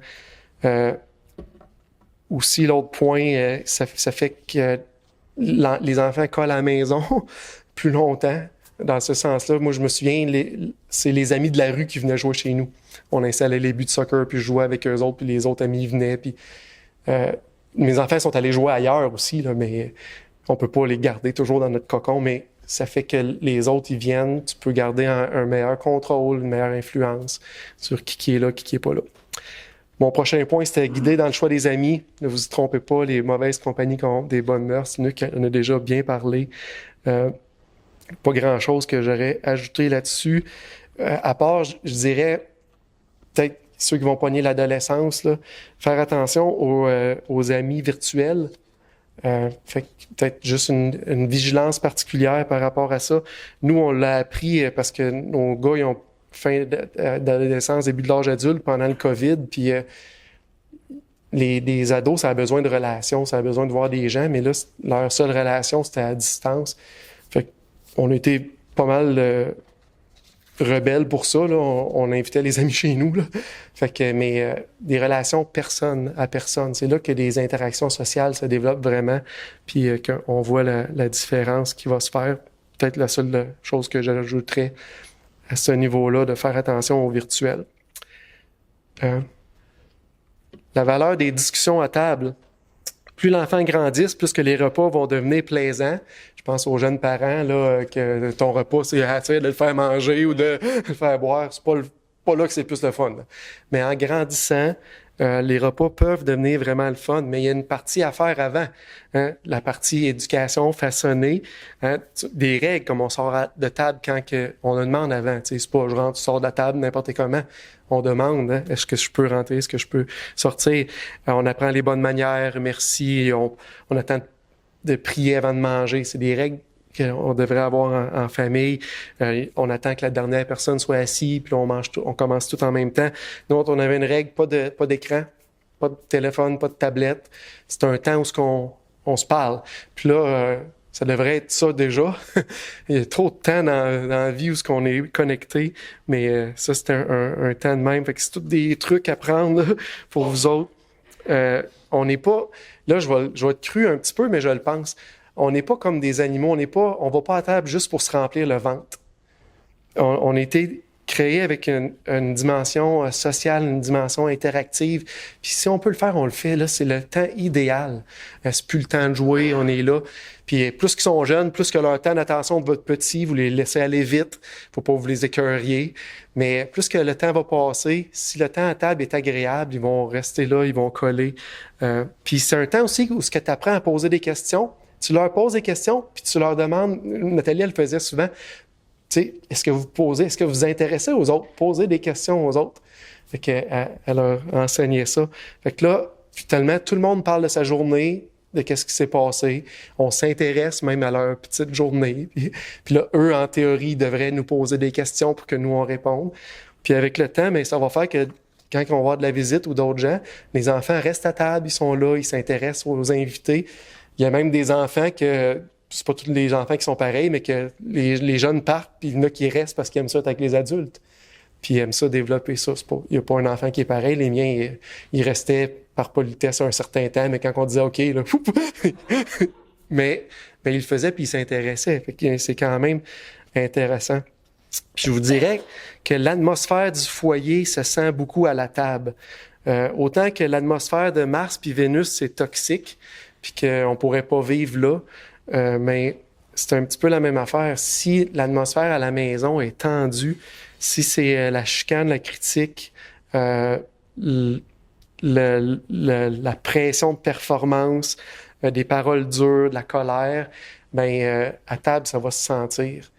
Aussi, l'autre point, ça fait que les enfants collent à la maison plus longtemps. Dans ce sens-là, moi, je me souviens, c'est les amis de la rue qui venaient jouer chez nous. On installait les buts de soccer, puis je jouais avec eux autres, puis les autres amis venaient. Puis mes enfants sont allés jouer ailleurs aussi, là, mais on peut pas les garder toujours dans notre cocon, mais ça fait que les autres, ils viennent, tu peux garder un meilleur contrôle, une meilleure influence sur qui est là, qui est pas là. Mon prochain point, c'était guider dans le choix des amis. Ne vous y trompez pas, les mauvaises compagnies qui ont des bonnes mœurs. Nous, on a déjà bien parlé. Pas grand-chose que j'aurais ajouté là-dessus. À part, je dirais, peut-être ceux qui vont pogner l'adolescence, là, faire attention aux amis virtuels. Fait que peut-être juste une vigilance particulière par rapport à ça. Nous, on l'a appris parce que nos gars, ils ont fin d'adolescence, début de l'âge adulte pendant le COVID, puis des ados, ça a besoin de relations, ça a besoin de voir des gens, mais là, leur seule relation, c'était à distance. Fait qu'on a été pas mal rebelles pour ça, là. On invitait les amis chez nous, là. Fait que, mais des relations personne à personne, c'est là que des interactions sociales se développent vraiment, puis qu'on voit la différence qui va se faire. Peut-être la seule chose que j'ajouterais à ce niveau-là, de faire attention au virtuel. La valeur des discussions à table. Plus l'enfant grandisse, plus que les repas vont devenir plaisants. Je pense aux jeunes parents, là, que ton repas, c'est de le faire manger ou de le faire boire. C'est pas là que c'est plus le fun, là. Mais en grandissant, les repas peuvent devenir vraiment le fun, mais il y a une partie à faire avant. Hein? La partie éducation, façonner, hein? Des règles comme on sort de table quand on le demande avant. Tu sais, c'est pas je rentre, tu sors de la table n'importe comment. On demande, hein? Est-ce que je peux rentrer, est-ce que je peux sortir? On apprend les bonnes manières, merci, on attend de prier avant de manger. C'est des règles qu'on devrait avoir en famille. On attend que la dernière personne soit assise, puis on commence tout en même temps. Nous autres, on avait une règle, pas d'écran, pas de téléphone, pas de tablette. C'est un temps où on se parle. Puis là, ça devrait être ça déjà. Il y a trop de temps dans la vie où on est connecté, mais ça, c'est un temps de même. Fait que c'est tous des trucs à prendre là, pour vous autres. On n'est pas... Là, je vais être cru un petit peu, mais je le pense. On n'est pas comme des animaux. On va pas à table juste pour se remplir le ventre. On a été créé avec une dimension sociale, une dimension interactive. Puis si on peut le faire, on le fait. Là, c'est le temps idéal. C'est plus le temps de jouer, on est là. Puis plus qu'ils sont jeunes, plus que leur temps d'attention de votre petit, vous les laissez aller vite. Faut pas vous les écœuriez. Mais plus que le temps va passer, si le temps à table est agréable, ils vont rester là, ils vont coller. Puis c'est un temps aussi où ce que tu apprends à poser des questions. Tu leur poses des questions, puis tu leur demandes, Nathalie, elle le faisait souvent, tu sais, est-ce que vous vous intéressez aux autres? Posez des questions aux autres. Fait qu'elle leur enseignait ça. Fait que là, finalement, tout le monde parle de sa journée, de qu'est-ce qui s'est passé. On s'intéresse même à leur petite journée. Puis là, eux, en théorie, devraient nous poser des questions pour que nous, on réponde. Puis avec le temps, mais ça va faire que quand on va avoir de la visite ou d'autres gens, les enfants restent à table, ils sont là, ils s'intéressent aux invités. Il y a même des enfants que, c'est pas tous les enfants qui sont pareils, mais que les jeunes partent, puis il y en a qui restent parce qu'ils aiment ça être avec les adultes. Puis ils aiment ça développer ça. Il n'y a pas un enfant qui est pareil. Les miens, ils restaient par politesse un certain temps, mais quand on disait OK, là, mais ils le faisaient puis ils s'intéressaient. Fait que c'est quand même intéressant. Puis je vous dirais que l'atmosphère du foyer se sent beaucoup à la table. Autant que l'atmosphère de Mars puis Vénus, c'est toxique, puis qu'on pourrait pas vivre là. Mais c'est un petit peu la même affaire. Si l'atmosphère à la maison est tendue, si c'est la chicane, la critique, la pression de performance, des paroles dures, de la colère, à table, ça va se sentir.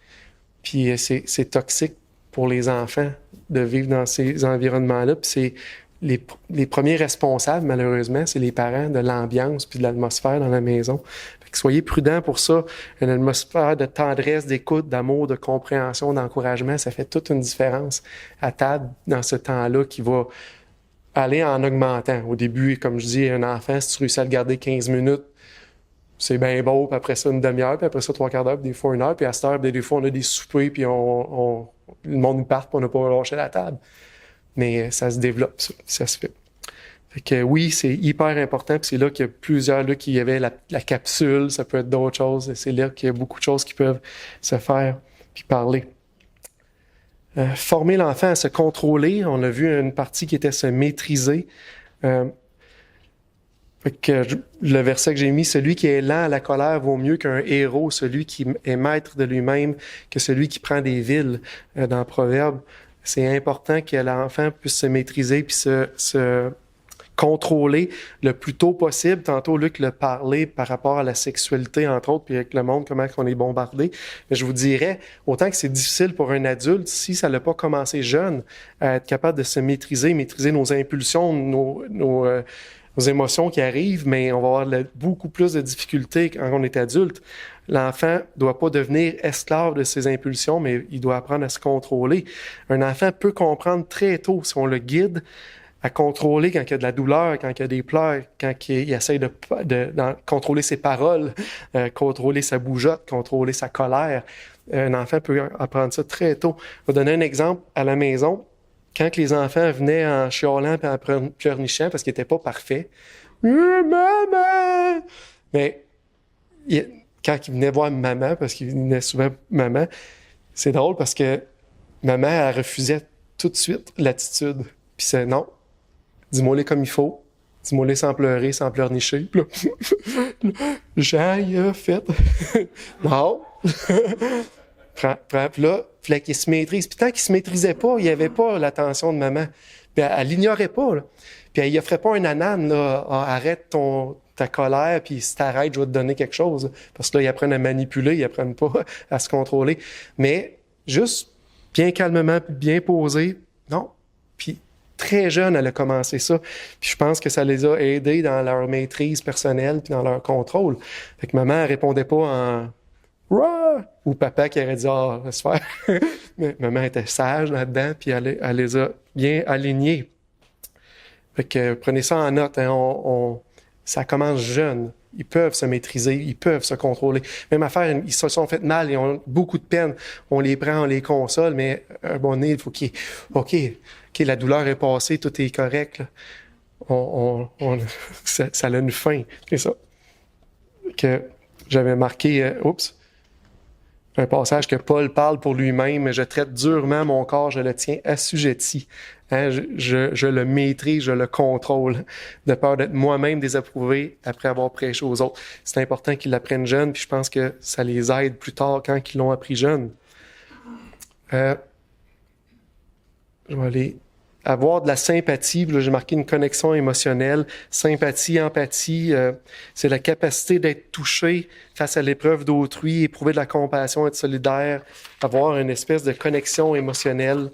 Puis c'est toxique pour les enfants de vivre dans ces environnements-là. Puis c'est les premiers responsables, malheureusement, c'est les parents de l'ambiance puis de l'atmosphère dans la maison. Fait que soyez prudents pour ça. Une atmosphère de tendresse, d'écoute, d'amour, de compréhension, d'encouragement, ça fait toute une différence à table dans ce temps-là qui va aller en augmentant. Au début, comme je dis, un enfant, si tu réussis à le garder 15 minutes, c'est bien beau, puis après ça, une demi-heure, puis après ça, 3/4 d'heure, puis des fois 1 heure, puis à cette heure, des fois, on a des soupers, puis le monde nous part, puis on n'a pas lâché la table. Mais ça se développe, ça se fait. Fait que oui, c'est hyper important, puis c'est là qu'il y a plusieurs, là, qu'il y avait la capsule, ça peut être d'autres choses, c'est là qu'il y a beaucoup de choses qui peuvent se faire, puis parler. Former l'enfant à se contrôler, on a vu une partie qui était se maîtriser. Fait que le verset que j'ai mis, celui qui est lent à la colère vaut mieux qu'un héros, celui qui est maître de lui-même que celui qui prend des villes, dans Proverbe. C'est important que l'enfant puisse se maîtriser puis se contrôler le plus tôt possible. Tantôt, Luc l'a parlé par rapport à la sexualité, entre autres, puis avec le monde, comment on est bombardé. Mais je vous dirais, autant que c'est difficile pour un adulte, si ça n'a pas commencé jeune, à être capable de se maîtriser nos impulsions, nos émotions qui arrivent, mais on va avoir beaucoup plus de difficultés quand on est adulte. L'enfant doit pas devenir esclave de ses impulsions, mais il doit apprendre à se contrôler. Un enfant peut comprendre très tôt, si on le guide, à contrôler quand il y a de la douleur, quand il y a des pleurs, quand il essaie de contrôler ses paroles, contrôler sa bougeotte, contrôler sa colère. Un enfant peut apprendre ça très tôt. Je vais donner un exemple à la maison. Quand les enfants venaient en chialant et en pleurnichant parce qu'ils n'étaient pas parfaits, « Maman! » Mais quand ils venaient voir maman, parce qu'ils venaient souvent maman, c'est drôle parce que maman, elle refusait tout de suite l'attitude. Puis c'est non, dis-moi-les comme il faut, dis-moi-les sans pleurer, sans pleurnicher. Puis là, Jean, il a fait. Non. Puis là, il fallait qu'il se maîtrise. Puis tant qu'il se maîtrisait pas, il n'y avait pas l'attention de maman. Puis elle l'ignorait pas, là. Puis elle y offrait pas un anane, là. Ah, arrête ta colère, puis si t'arrêtes, je vais te donner quelque chose. Parce que là, ils apprennent à manipuler, ils apprennent pas à se contrôler. Mais juste bien calmement, bien posé, non. Puis très jeune, elle a commencé ça. Puis je pense que ça les a aidés dans leur maîtrise personnelle puis dans leur contrôle. Fait que maman, elle répondait pas en « Rah! » ou papa qui aurait dit « Ah, laisse faire. » Mais maman était sage là-dedans, puis elle les a bien alignés. Fait que prenez ça en note, hein, ça commence jeune. Ils peuvent se maîtriser, ils peuvent se contrôler. Même affaire, ils se sont fait mal, ils ont beaucoup de peine. On les prend, on les console, mais à un bon moment donné, il faut OK, la douleur est passée, tout est correct. Là. Ça a une fin. C'est ça. Que j'avais marqué, un passage que Paul parle pour lui-même, « Je traite durement mon corps, je le tiens assujetti. » Hein, je le maîtrise, je le contrôle, de peur d'être moi-même désapprouvé après avoir prêché aux autres. C'est important qu'ils l'apprennent jeune, puis je pense que ça les aide plus tard quand ils l'ont appris jeune. Je vais aller avoir de la sympathie. Là, j'ai marqué une connexion émotionnelle. Sympathie, empathie, c'est la capacité d'être touché face à l'épreuve d'autrui, éprouver de la compassion, être solidaire, avoir une espèce de connexion émotionnelle.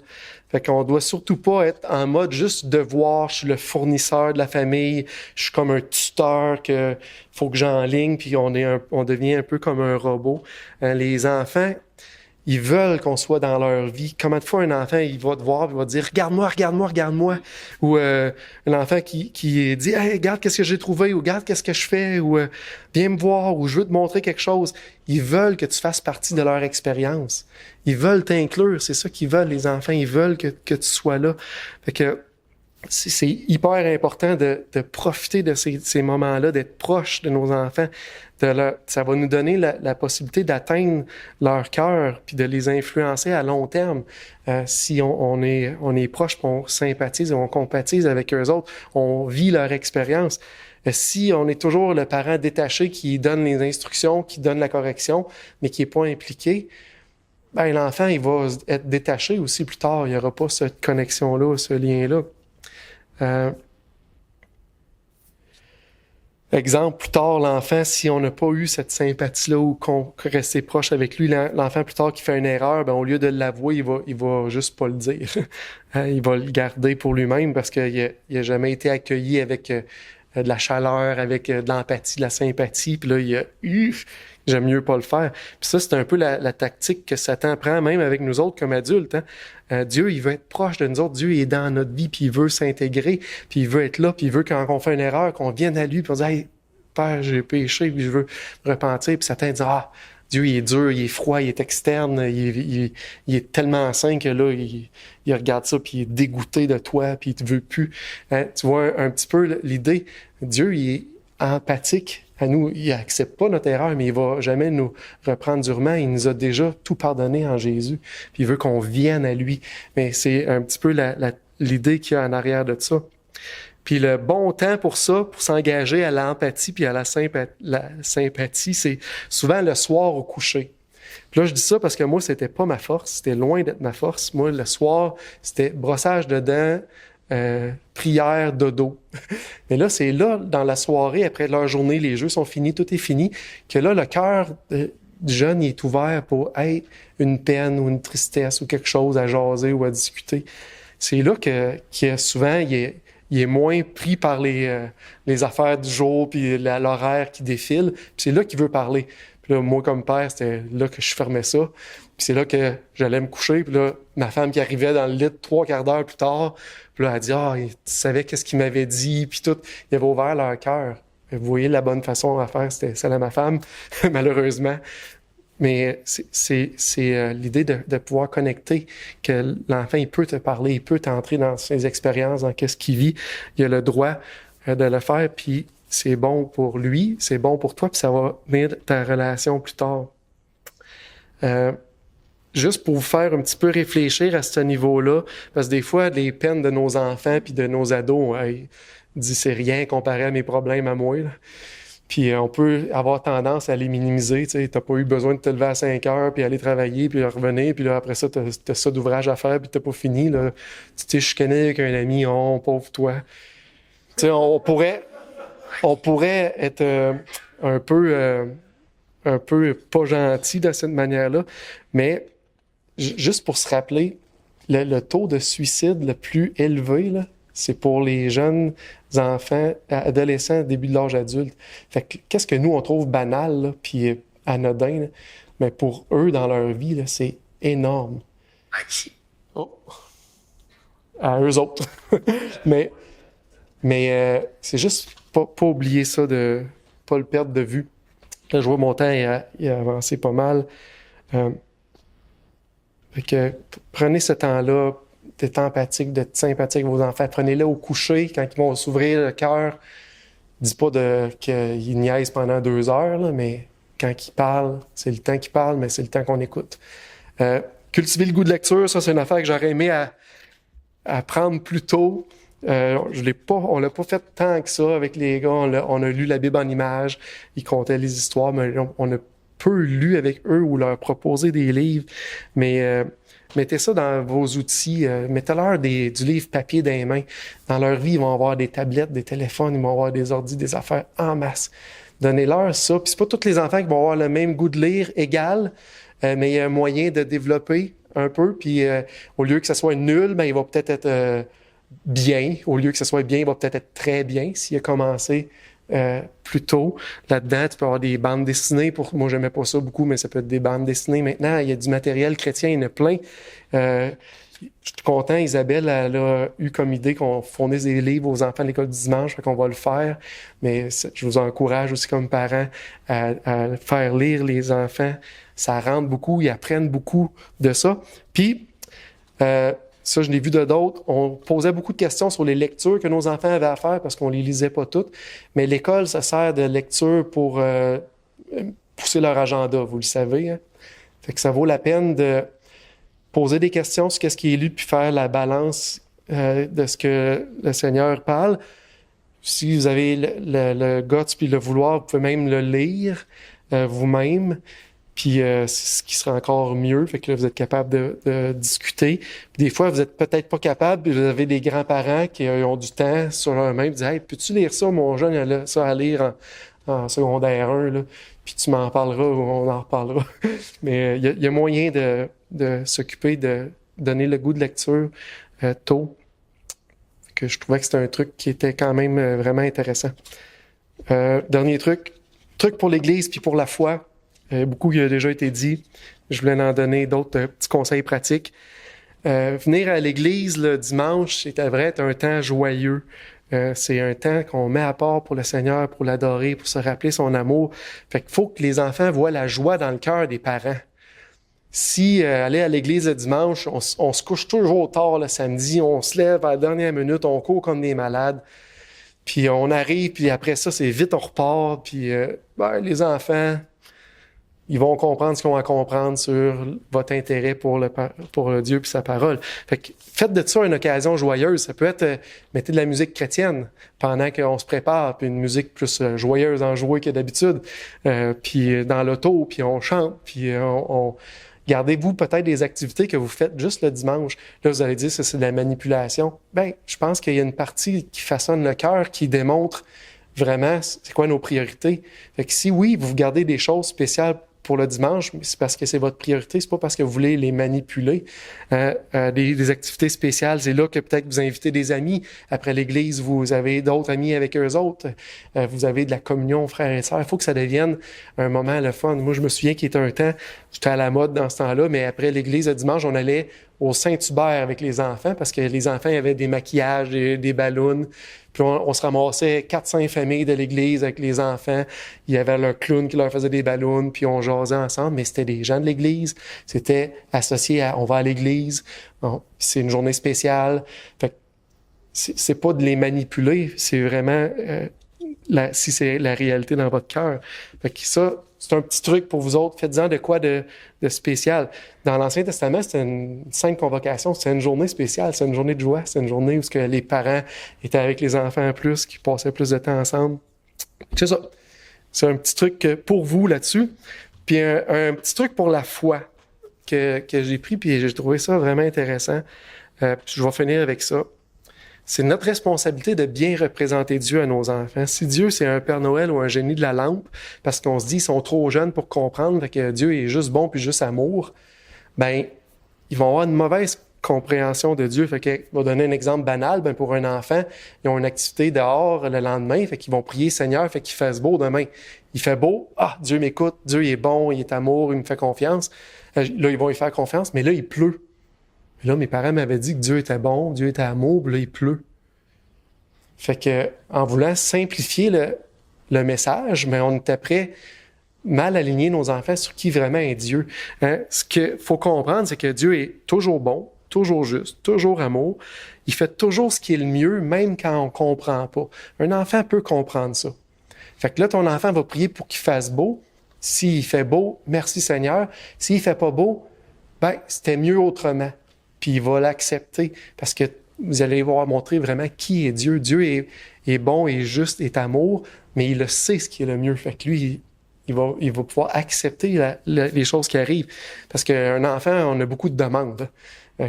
Fait qu'on doit surtout pas être en mode juste devoir, je suis le fournisseur de la famille, je suis comme un tuteur que faut que j'enligne, puis on devient un peu comme un robot. Les enfants, ils veulent qu'on soit dans leur vie. Combien de fois un enfant, il va te voir, il va te dire « Regarde-moi, regarde-moi, regarde-moi » ou un enfant qui dit « Hey, regarde qu'est-ce que j'ai trouvé » ou « Regarde qu'est-ce que je fais » ou « Viens me voir » ou « Je veux te montrer quelque chose ». Ils veulent que tu fasses partie de leur expérience. Ils veulent t'inclure. C'est ça qu'ils veulent, les enfants. Ils veulent que tu sois là. Fait que c'est hyper important de profiter de ces moments-là, d'être proche de nos enfants. Ça va nous donner la possibilité d'atteindre leur cœur puis de les influencer à long terme. Si on est proche, on sympathise et on compatise avec eux autres, on vit leur expérience. Si on est toujours le parent détaché qui donne les instructions, qui donne la correction, mais qui n'est pas impliqué, ben l'enfant, il va être détaché aussi plus tard. Il n'y aura pas cette connexion-là, ce lien-là. Exemple, plus tard, l'enfant, si on n'a pas eu cette sympathie-là ou qu'on restait proche avec lui, l'enfant plus tard qui fait une erreur, ben au lieu de l'avouer, il va juste pas le dire. Il va le garder pour lui-même parce qu'il n'a jamais été accueilli avec de la chaleur, avec de l'empathie, de la sympathie. Puis là, j'aime mieux pas le faire. Puis ça, c'est un peu la tactique que Satan prend même avec nous autres comme adultes. Hein? Dieu, il veut être proche de nous autres. Dieu, il est dans notre vie, puis il veut s'intégrer, puis il veut être là, puis il veut quand on fait une erreur, qu'on vienne à lui, puis on dit « Hey, Père, j'ai péché, puis je veux me repentir. » Puis Satan dit « Ah, Dieu, il est dur, il est froid, il est externe, il est tellement sain que là, il regarde ça, puis il est dégoûté de toi, puis il te veut plus. Hein? » Tu vois un petit peu l'idée. Dieu, il est empathique à nous. Il accepte pas notre erreur, mais il va jamais nous reprendre durement. Il nous a déjà tout pardonné en Jésus. Puis il veut qu'on vienne à lui. Mais c'est un petit peu l'idée qu'il y a en arrière de ça. Puis le bon temps pour ça, pour s'engager à l'empathie puis à la sympathie, c'est souvent le soir au coucher. Puis là, je dis ça parce que moi, c'était pas ma force. C'était loin d'être ma force. Moi, le soir, c'était brossage de dents, prière, dodo. Mais là, c'est là, dans la soirée, après leur journée, les jeux sont finis, tout est fini, que là, le cœur du jeune il est ouvert pour une peine ou une tristesse ou quelque chose à jaser ou à discuter. C'est là que souvent, il est moins pris par les affaires du jour puis l'horaire qui défile. Puis c'est là qu'il veut parler. Puis là, moi, comme père, c'était là que je fermais ça. Puis c'est là que j'allais me coucher. Puis là, ma femme qui arrivait dans le lit 3/4 d'heure plus tard, puis là, elle dit « Ah, tu savais qu'est-ce qu'il m'avait dit? » Puis tout, il avait ouvert leur cœur. Vous voyez, la bonne façon à faire, c'était celle à ma femme, malheureusement. Mais c'est l'idée de pouvoir connecter, que l'enfant, il peut te parler, il peut t'entrer dans ses expériences, dans qu'est-ce qu'il vit. Il a le droit de le faire, puis c'est bon pour lui, c'est bon pour toi, puis ça va venir ta relation plus tard. Juste pour vous faire un petit peu réfléchir à ce niveau-là, parce que des fois, les peines de nos enfants puis de nos ados, hey, dit c'est rien comparé à mes problèmes à moi, là. Puis on peut avoir tendance à les minimiser. Tu sais, t'as pas eu besoin de te lever à 5 heures, puis aller travailler, puis revenir, puis là, après ça, t'as ça d'ouvrage à faire, puis t'as pas fini. Là. Tu t'es chicané avec un ami, oh, pauvre toi. Tu sais, on pourrait être un peu pas gentil de cette manière-là, mais juste pour se rappeler, le taux de suicide le plus élevé, là, c'est pour les jeunes enfants, adolescents, début de l'âge adulte. Fait que qu'est-ce que nous, on trouve banal, là, puis anodin, là, mais pour eux, dans leur vie, là, c'est énorme. Oh. À eux autres. mais c'est juste pas oublier ça, de pas le perdre de vue. Là, je vois mon temps, il a avancé pas mal. Fait que prenez ce temps-là, d'être empathique, d'être sympathique avec vos enfants. Prenez-le au coucher, quand ils vont s'ouvrir le cœur. Dis pas qu'ils niaisent pendant 2 heures, là, mais quand ils parlent, c'est le temps qu'ils parlent, mais c'est le temps qu'on écoute. Cultiver le goût de lecture, ça, c'est une affaire que j'aurais aimé à prendre plus tôt. On l'a pas fait tant que ça avec les gars. On a lu la Bible en images, ils contaient les histoires, mais on a peu lu avec eux ou leur proposer des livres. Mais mettez ça dans vos outils. Mettez-leur du livre papier dans les mains. Dans leur vie, ils vont avoir des tablettes, des téléphones, ils vont avoir des ordis, des affaires en masse. Donnez-leur ça. Puis c'est pas tous les enfants qui vont avoir le même goût de lire égal, mais il y a un moyen de développer un peu. Puis au lieu que ça soit nul, ben il va peut-être être bien. Au lieu que ça soit bien, il va peut-être être très bien s'il a commencé plus tôt. Là-dedans, tu peux avoir des bandes dessinées. Moi, j'aimais pas ça beaucoup, mais ça peut être des bandes dessinées. Maintenant, il y a du matériel chrétien, il y en a plein. Je suis content, Isabelle, elle a eu comme idée qu'on fournisse des livres aux enfants de l'école du dimanche, fait qu'on va le faire. Mais je vous encourage aussi comme parents à faire lire les enfants. Ça rentre beaucoup, ils apprennent beaucoup de ça. Puis, ça, je l'ai vu de d'autres. On posait beaucoup de questions sur les lectures que nos enfants avaient à faire parce qu'on les lisait pas toutes. Mais l'école, ça sert de lecture pour pousser leur agenda, vous le savez. Hein? Fait que ça vaut la peine de poser des questions sur ce qui est lu puis faire la balance de ce que le Seigneur parle. Si vous avez le guts puis le vouloir, vous pouvez même le lire vous-même. Puis c'est ce qui sera encore mieux, fait que là, vous êtes capable de discuter. Puis des fois, vous êtes peut-être pas capable, puis vous avez des grands-parents qui ont du temps sur eux-mêmes, vous dites « Hey, peux-tu lire ça, mon jeune, il a ça à lire en secondaire 1, là, puis tu m'en parleras ou on en reparlera. » Mais il y a moyen de s'occuper, de donner le goût de lecture tôt. Fait que je trouvais que c'était un truc qui était quand même vraiment intéressant. Dernier truc pour l'Église puis pour la foi. Beaucoup qui a déjà été dit. Je voulais en donner d'autres petits conseils pratiques. Venir à l'église le dimanche, c'est à vrai être un temps joyeux. C'est un temps qu'on met à part pour le Seigneur, pour l'adorer, pour se rappeler son amour. Fait qu'il faut que les enfants voient la joie dans le cœur des parents. Si aller à l'église le dimanche, on se couche toujours tard le samedi, on se lève à la dernière minute, on court comme des malades. Puis on arrive, puis après ça, c'est vite, on repart. Puis les enfants, ils vont comprendre ce qu'ils ont à comprendre sur votre intérêt pour Dieu et sa parole. Fait que faites de ça une occasion joyeuse. Ça peut être, mettez de la musique chrétienne pendant qu'on se prépare, puis une musique plus joyeuse, enjouée que d'habitude. Puis dans l'auto, puis on chante, puis gardez-vous peut-être des activités que vous faites juste le dimanche. Là, vous allez dire que c'est de la manipulation. Ben, je pense qu'il y a une partie qui façonne le cœur, qui démontre vraiment c'est quoi nos priorités. Fait que si oui, vous gardez des choses spéciales pour le dimanche, mais c'est parce que c'est votre priorité, c'est pas parce que vous voulez les manipuler. Des activités spéciales, c'est là que peut-être vous invitez des amis. Après l'église, vous avez d'autres amis avec eux autres. Vous avez de la communion, frères et sœurs. Il faut que ça devienne un moment le fun. Moi, je me souviens qu'il était un temps, j'étais à la mode dans ce temps-là, mais après l'église le dimanche, on allait au Saint-Hubert avec les enfants parce que les enfants avaient des maquillages, des ballons. Puis on se ramassait 4-5 familles de l'église avec les enfants. Il y avait leur clown qui leur faisait des ballons, puis on jasait ensemble, mais c'était des gens de l'église. C'était associé à on va à l'église, c'est une journée spéciale. Fait que c'est pas de les manipuler, c'est vraiment si c'est la réalité dans votre cœur. Fait que ça, c'est un petit truc pour vous autres. Faites-en de quoi de spécial. Dans l'Ancien Testament, c'était une sainte convocation, c'était une journée spéciale, c'est une journée de joie, c'est une journée où que les parents étaient avec les enfants en plus, qui passaient plus de temps ensemble. C'est ça. C'est un petit truc pour vous là-dessus. Puis un petit truc pour la foi que j'ai pris, puis j'ai trouvé ça vraiment intéressant. Je vais finir avec ça. C'est notre responsabilité de bien représenter Dieu à nos enfants. Si Dieu, c'est un Père Noël ou un génie de la lampe, parce qu'on se dit qu'ils sont trop jeunes pour comprendre que Dieu est juste bon puis juste amour, ben ils vont avoir une mauvaise compréhension de Dieu. Fait que, je vais donner un exemple banal. Ben pour un enfant, ils ont une activité dehors le lendemain, fait qu'ils vont prier Seigneur, fait qu'il fasse beau demain. Il fait beau, Dieu m'écoute, Dieu il est bon, il est amour, il me fait confiance. Là, ils vont y faire confiance, mais là, il pleut. Là, mes parents m'avaient dit que Dieu était bon, Dieu était amour, puis là, il pleut. Fait que, en voulant simplifier le message, mais on était prêt mal aligner nos enfants sur qui vraiment est Dieu. Ce qu'il faut comprendre, c'est que Dieu est toujours bon, toujours juste, toujours amour. Il fait toujours ce qui est le mieux, même quand on comprend pas. Un enfant peut comprendre ça. Fait que là, ton enfant va prier pour qu'il fasse beau. S'il fait beau, merci Seigneur. S'il fait pas beau, ben, c'était mieux autrement. Puis il va l'accepter parce que vous allez voir montrer vraiment qui est Dieu. Dieu est bon, est juste, est amour, mais il le sait ce qui est le mieux. Fait que lui, il va pouvoir accepter les choses qui arrivent. Parce qu'un enfant, on a beaucoup de demandes.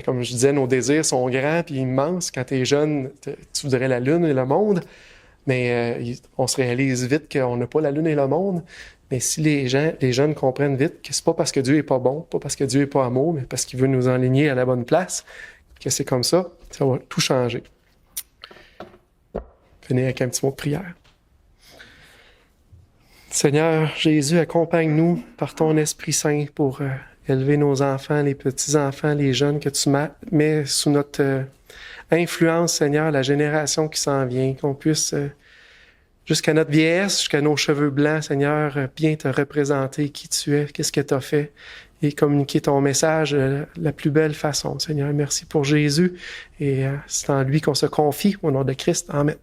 Comme je disais, nos désirs sont grands puis immenses. Quand tu es jeune, tu voudrais la lune et le monde, mais on se réalise vite qu'on n'a pas la lune et le monde. Mais si les jeunes comprennent vite que c'est pas parce que Dieu est pas bon, pas parce que Dieu est pas amour, mais parce qu'il veut nous enligner à la bonne place, que c'est comme ça va tout changer. Venez avec un petit mot de prière. Seigneur Jésus, accompagne-nous par ton Esprit Saint pour élever nos enfants, les petits-enfants, les jeunes que tu mets sous notre influence, Seigneur, la génération qui s'en vient, qu'on puisse... jusqu'à notre vieillesse, jusqu'à nos cheveux blancs, Seigneur, bien te représenter qui tu es, qu'est-ce que tu as fait, et communiquer ton message de la plus belle façon. Seigneur, merci pour Jésus, et c'est en lui qu'on se confie, au nom de Christ. Amen.